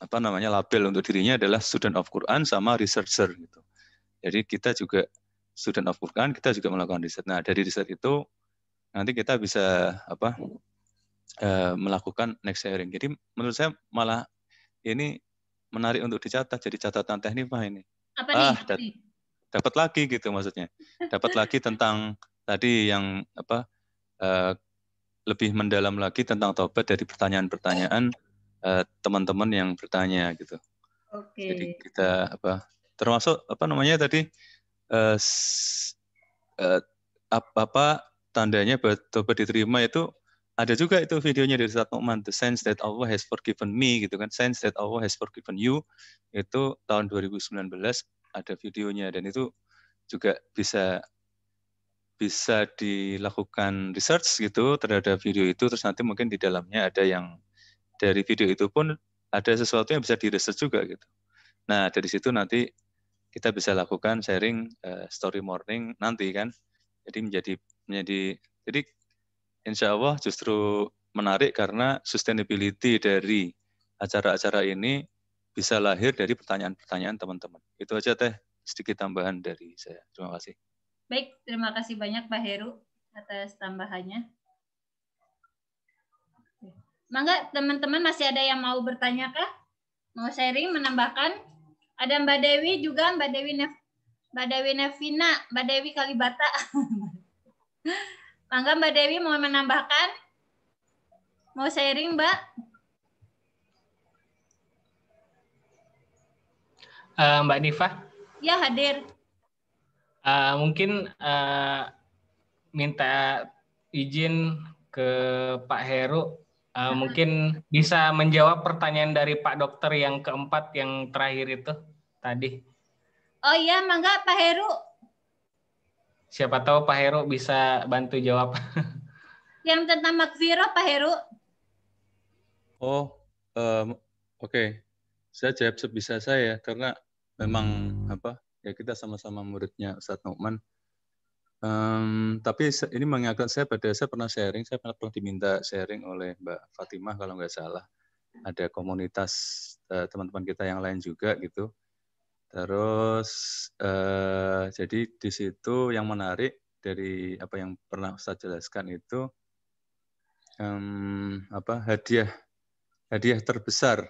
label untuk dirinya adalah student of Quran sama researcher gitu. Jadi kita juga student of Quran, kita juga melakukan riset. Nah, dari riset itu nanti kita bisa melakukan next sharing. Jadi menurut saya malah ini menarik untuk dicatat, jadi catatan teknifah ini. Apa nih? Dapat lagi gitu maksudnya. Dapat lagi tentang tadi yang lebih mendalam lagi tentang taubat dari pertanyaan-pertanyaan teman-teman yang bertanya gitu. Oke. Jadi kita termasuk tadi tandanya bahwa taubat diterima itu ada juga itu videonya dari Ustadz Nu'man, The Sense That Allah Has Forgiven Me gitu kan, Sense That Allah Has Forgiven You, itu tahun 2019 ada videonya, dan itu juga bisa dilakukan research gitu terhadap video itu, terus nanti mungkin di dalamnya ada yang dari video itu pun ada sesuatu yang bisa di-research juga gitu. Nah, dari situ nanti kita bisa lakukan sharing story morning nanti kan. Jadi jadi insya Allah justru menarik karena sustainability dari acara-acara ini bisa lahir dari pertanyaan-pertanyaan teman-teman. Itu aja Teh, sedikit tambahan dari saya. Terima kasih. Baik, terima kasih banyak Pak Heru atas tambahannya. Mangga teman-teman masih ada yang mau bertanya kah? Mau sharing, menambahkan? Ada Mbak Dewi juga, Mbak Dewi Nevina, Mbak Dewi Kalibata. Mangga Mbak Dewi mau menambahkan? Mau sharing, Mbak? Mbak Nifah? Ya, hadir. Mungkin minta izin ke Pak Heru, mungkin bisa menjawab pertanyaan dari Pak Dokter yang keempat, yang terakhir itu tadi. Oh iya, mangga Pak Heru. Siapa tahu Pak Heru bisa bantu jawab. Yang tentang Makfiro, Pak Heru. Oh, oke. Saya jawab sebisa saya karena memang ya kita sama-sama muridnya Ustadz Nu'man. Tapi ini mengingatkan saya saya pernah sharing, saya pernah diminta sharing oleh Mbak Fatimah kalau nggak salah. Ada komunitas teman-teman kita yang lain juga gitu. Terus jadi di situ yang menarik dari apa yang pernah Ustadz jelaskan itu hadiah terbesar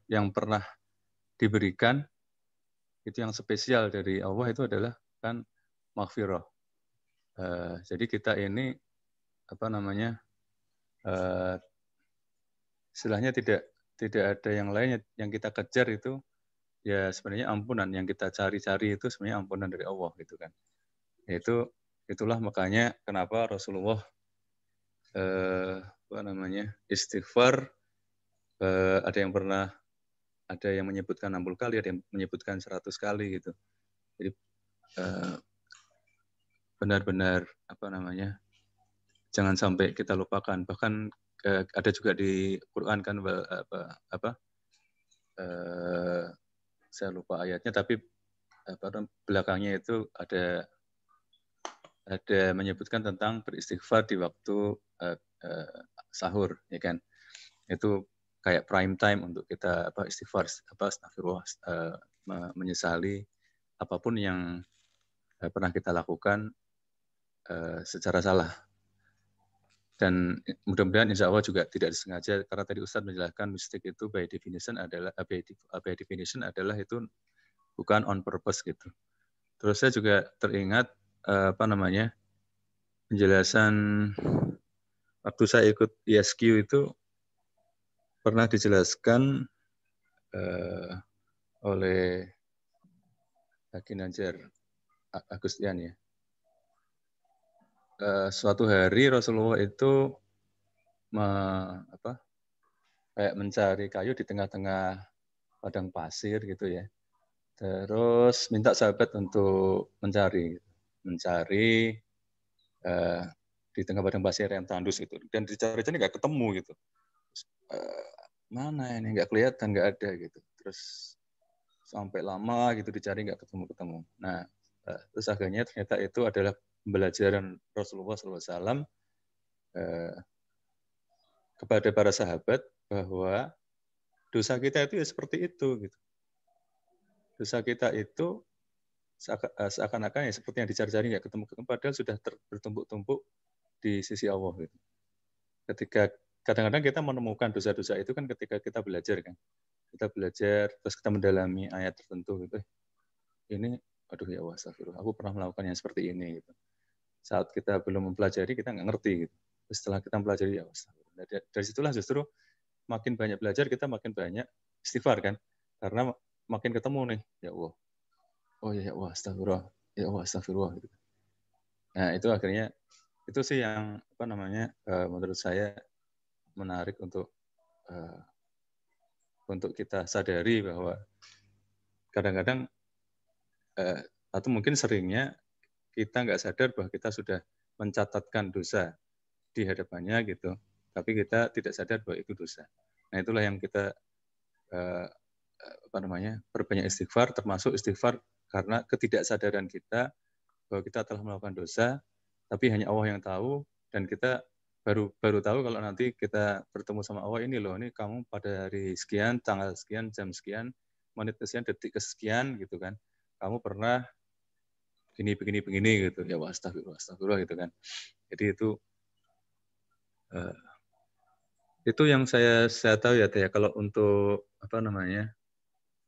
yang pernah diberikan itu yang spesial dari Allah itu adalah kan maghfirah. Jadi kita ini istilahnya tidak ada yang lain yang kita kejar itu ya sebenarnya ampunan, yang kita cari-cari itu sebenarnya ampunan dari Allah gitu kan. Itulah makanya kenapa Rasulullah istighfar, ada yang menyebutkan 60 kali, ada yang menyebutkan 100 kali gitu. Jadi benar-benar jangan sampai kita lupakan. Bahkan ada juga di Quran kan saya lupa ayatnya, tapi belakangnya itu ada menyebutkan tentang beristighfar di waktu sahur, ya kan? Itu kayak prime time untuk kita istighfar, astagfirullah, menyesali apapun yang pernah kita lakukan secara salah. Dan mudah-mudahan insya Allah juga tidak disengaja, karena tadi Ustadz menjelaskan mistik itu by definition adalah itu bukan on purpose gitu. Terus saya juga teringat penjelasan waktu saya ikut ISQ itu pernah dijelaskan oleh Haki Najar Agustian ya. Suatu hari Rasulullah itu kayak mencari kayu di tengah-tengah padang pasir gitu ya. Terus minta sahabat untuk mencari di tengah padang pasir yang tandus itu. Dan dicari-cari nggak ketemu gitu. Mana ini, nggak kelihatan, nggak ada gitu. Terus sampai lama gitu dicari nggak ketemu. Nah, terus akhirnya ternyata itu adalah pembelajaran Rasulullah SAW kepada para sahabat bahwa dosa kita itu ya seperti itu gitu. Dosa kita itu seakan-akan ya seperti yang dicari-cari nggak ketemu, padahal sudah bertumpuk-tumpuk di sisi Allah gitu. Ketika kadang-kadang kita menemukan dosa-dosa itu kan ketika kita belajar kan. Kita belajar terus kita mendalami ayat tertentu gitu. Ini aduh ya Allah, astagfirullah, aku pernah melakukan yang seperti ini gitu. Saat kita belum mempelajari kita nggak ngerti gitu. Setelah kita mempelajari ya astagfirullah. Dari situlah justru makin banyak belajar kita makin banyak istighfar kan. Karena makin ketemu nih, ya Allah. Oh ya Allah, astagfirullah. Ya Allah, astagfirullah gitu. Nah, itu akhirnya itu sih yang menurut saya menarik untuk kita sadari bahwa kadang-kadang atau mungkin seringnya kita nggak sadar bahwa kita sudah mencatatkan dosa di hadapannya gitu, tapi kita tidak sadar bahwa itu dosa. Nah, itulah yang kita perbanyak istighfar, termasuk istighfar karena ketidaksadaran kita bahwa kita telah melakukan dosa, tapi hanya Allah yang tahu, dan kita baru tahu kalau nanti kita bertemu sama Allah, ini loh, ini kamu pada hari sekian, tanggal sekian, jam sekian, menit sekian, detik kesekian gitu kan, kamu pernah begini gitu, ya astagfirullah gitu kan. Jadi itu yang saya tahu ya Teh, kalau untuk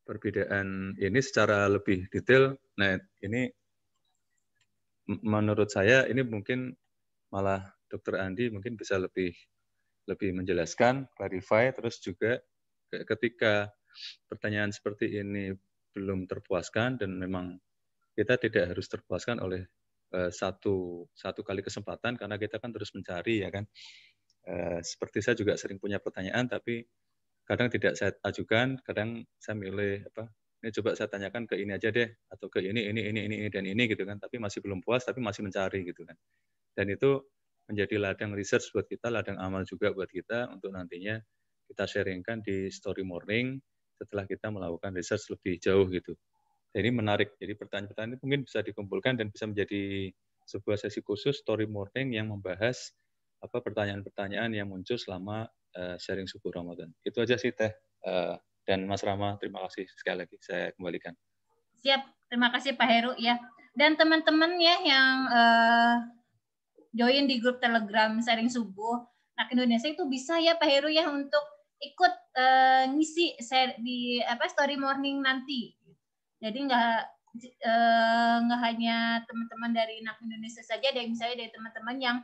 perbedaan ini secara lebih detail. Nah, ini menurut saya ini mungkin malah Dr. Andi mungkin bisa lebih menjelaskan, clarify, terus juga ketika pertanyaan seperti ini belum terpuaskan, dan memang kita tidak harus terpuaskan oleh satu kali kesempatan, karena kita kan terus mencari ya kan. Seperti saya juga sering punya pertanyaan, tapi kadang tidak saya ajukan, kadang saya milih ini coba saya tanyakan ke ini aja deh, atau ke ini dan ini gitu kan, tapi masih belum puas, tapi masih mencari gitu kan. Dan itu menjadi ladang research buat kita, ladang amal juga buat kita untuk nantinya kita sharingkan di Story Morning setelah kita melakukan research lebih jauh gitu. Jadi menarik. Jadi pertanyaan-pertanyaan itu mungkin bisa dikumpulkan dan bisa menjadi sebuah sesi khusus Story Morning yang membahas pertanyaan-pertanyaan yang muncul selama sharing subuh Ramadan. Itu aja sih Teh. Dan Mas Rama, terima kasih sekali lagi. Saya kembalikan. Siap, terima kasih Pak Heru ya. Dan teman-teman ya yang join di grup Telegram sharing subuh Anak Indonesia itu bisa ya Pak Heru ya untuk ikut ngisi di Story Morning nanti. Jadi nggak hanya teman-teman dari Anak Indonesia saja, ada misalnya dari teman-teman yang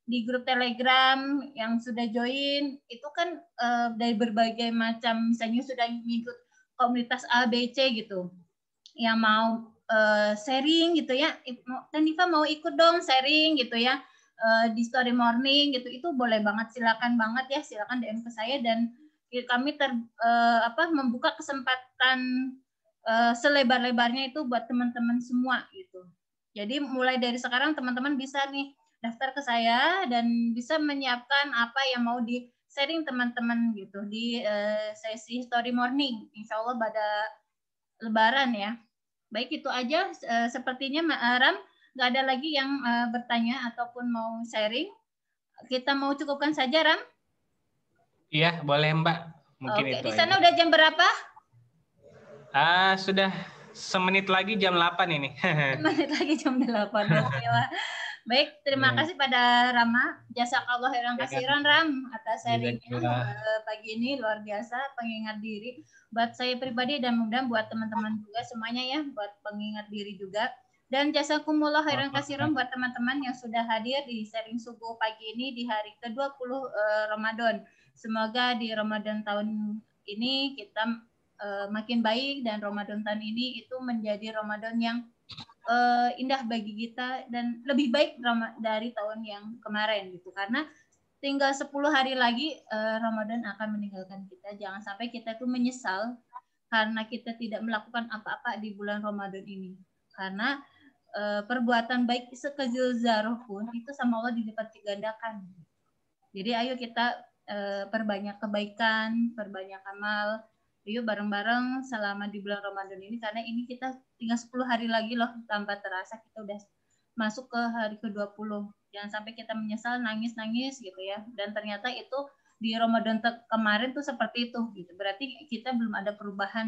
di grup Telegram yang sudah join itu kan dari berbagai macam, misalnya sudah ngikut komunitas ABC gitu, yang mau sharing gitu ya, Tanifa mau ikut dong sharing gitu ya di Story Morning gitu, itu boleh banget, silakan banget ya, silakan DM ke saya, dan kami membuka kesempatan selebar-lebarnya itu buat teman-teman semua gitu. Jadi mulai dari sekarang teman-teman bisa nih daftar ke saya dan bisa menyiapkan apa yang mau di sharing teman-teman gitu di sesi Story Morning. Insya Allah pada Lebaran ya. Baik, itu aja. Sepertinya Ram nggak ada lagi yang bertanya ataupun mau sharing. Kita mau cukupkan saja, Ram? Iya, boleh Mbak. Mungkin Oke, itu di sana aja. udah jam berapa? Sudah semenit lagi jam 8 ini. Semenit lagi jam 8. Oke lah. Baik, terima kasih pada Rama. Jazakallah khairan kasiran Ram atas sharingnya pagi ini, luar biasa, pengingat diri buat saya pribadi dan mudah-mudahan buat teman-teman juga semuanya ya, buat pengingat diri juga. Dan jazakumullah khairan kasiran buat teman-teman yang sudah hadir di sharing subuh pagi ini di hari ke-20 Ramadan. Semoga di Ramadan tahun ini kita makin baik dan Ramadan tahun ini itu menjadi Ramadan yang indah bagi kita dan lebih baik dari tahun yang kemarin gitu, karena tinggal 10 hari lagi Ramadan akan meninggalkan kita. Jangan sampai kita tuh menyesal karena kita tidak melakukan apa-apa di bulan Ramadan ini, karena perbuatan baik sekecil zarah pun itu sama Allah dilipat gandakan. Jadi ayo kita perbanyak kebaikan, perbanyak amal. Yuk bareng-bareng selama di bulan Ramadan ini, karena ini kita tinggal 10 hari lagi loh, tanpa terasa kita udah masuk ke hari ke-20. Jangan sampai kita menyesal, nangis-nangis gitu ya. Dan ternyata itu di Ramadan kemarin tuh seperti itu gitu. Berarti kita belum ada perubahan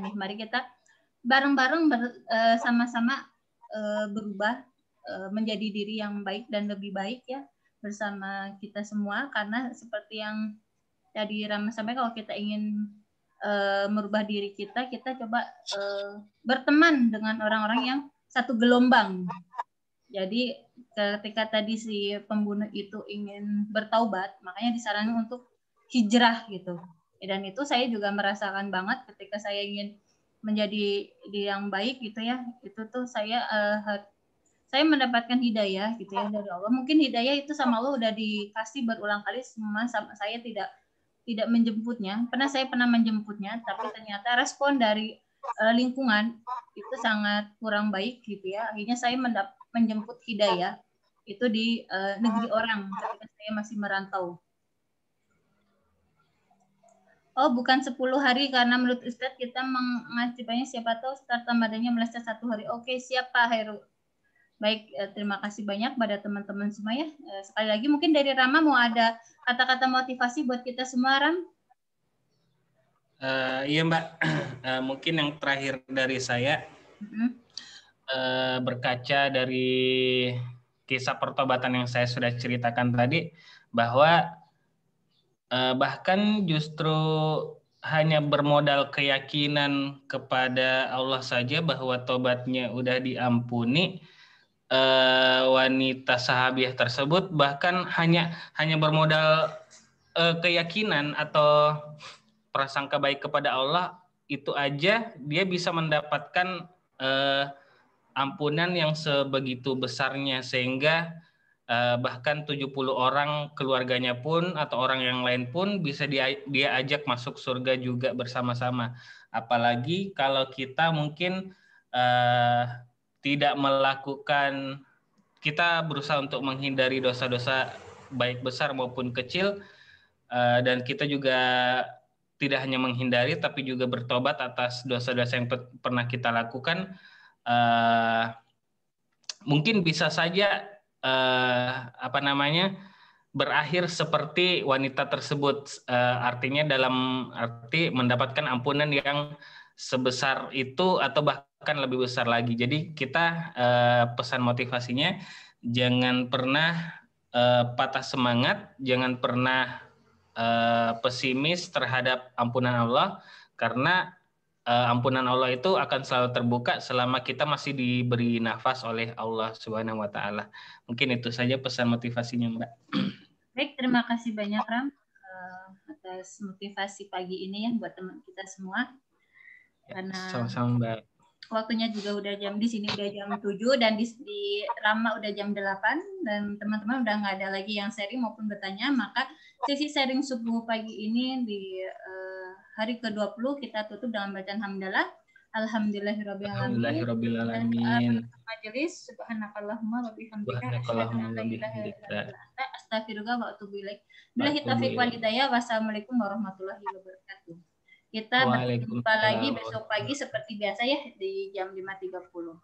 nih. Mari kita bareng-bareng sama-sama berubah menjadi diri yang baik dan lebih baik ya bersama kita semua, karena seperti yang tadi Rama sampai, kalau kita ingin merubah diri kita coba berteman dengan orang-orang yang satu gelombang. Jadi ketika tadi si pembunuh itu ingin bertaubat, makanya disarankan untuk hijrah gitu. Dan itu saya juga merasakan banget ketika saya ingin menjadi diri yang baik gitu ya. Itu tuh saya mendapatkan hidayah gitu ya dari Allah. Mungkin hidayah itu sama Allah udah dikasih berulang kali, semua sama saya tidak menjemputnya. Saya pernah menjemputnya, tapi ternyata respon dari lingkungan itu sangat kurang baik gitu ya. Akhirnya saya menjemput hidayah itu di negeri orang ketika saya masih merantau. Oh, bukan 10 hari, karena menurut Ustadz kita mengajibannya siapa tahu start Ramadannya meleset 1 hari. Oke, siap Pak Heru. Baik, terima kasih banyak pada teman-teman semua ya. Sekali lagi mungkin dari Rama mau ada kata-kata motivasi buat kita semua, Ram? Iya Mbak, mungkin yang terakhir dari saya, berkaca dari kisah pertobatan yang saya sudah ceritakan tadi, bahwa bahkan justru hanya bermodal keyakinan kepada Allah saja bahwa tobatnya udah diampuni, wanita sahabiah tersebut bahkan hanya bermodal keyakinan atau prasangka baik kepada Allah, itu aja dia bisa mendapatkan ampunan yang sebegitu besarnya, sehingga bahkan 70 orang keluarganya pun atau orang yang lain pun bisa dia ajak masuk surga juga bersama-sama. Apalagi kalau kita mungkin tidak melakukan, kita berusaha untuk menghindari dosa-dosa baik besar maupun kecil, dan kita juga tidak hanya menghindari tapi juga bertobat atas dosa-dosa yang pernah kita lakukan, mungkin bisa saja berakhir seperti wanita tersebut, artinya dalam arti mendapatkan ampunan yang sebesar itu atau bahkan lebih besar lagi. Jadi kita pesan motivasinya, jangan pernah patah semangat, jangan pernah pesimis terhadap ampunan Allah, karena ampunan Allah itu akan selalu terbuka selama kita masih diberi nafas oleh Allah Subhanahu wa taala. Mungkin itu saja pesan motivasinya, Mbak. Baik, terima kasih banyak Ram atas motivasi pagi ini ya buat teman kita semua. Karena sama-sama Mbak. Waktunya juga udah di sini udah jam 7 dan di Rama udah jam 8 dan teman-teman udah nggak ada lagi yang sharing maupun bertanya, maka sesi sharing subuh pagi ini di hari ke-20 kita tutup dengan bacaan hamdalah. Alhamdulillahirabbil alamin. Majelis subhanakallahumma wa bihamdika astaghfiruka wa atubu ilaik. Billahi taufiq wal hidayah. Wassalamualaikum warahmatullahi wabarakatuh. Kita berjumpa lagi Waalaikumsalam. besok pagi seperti biasa ya di jam 5.30.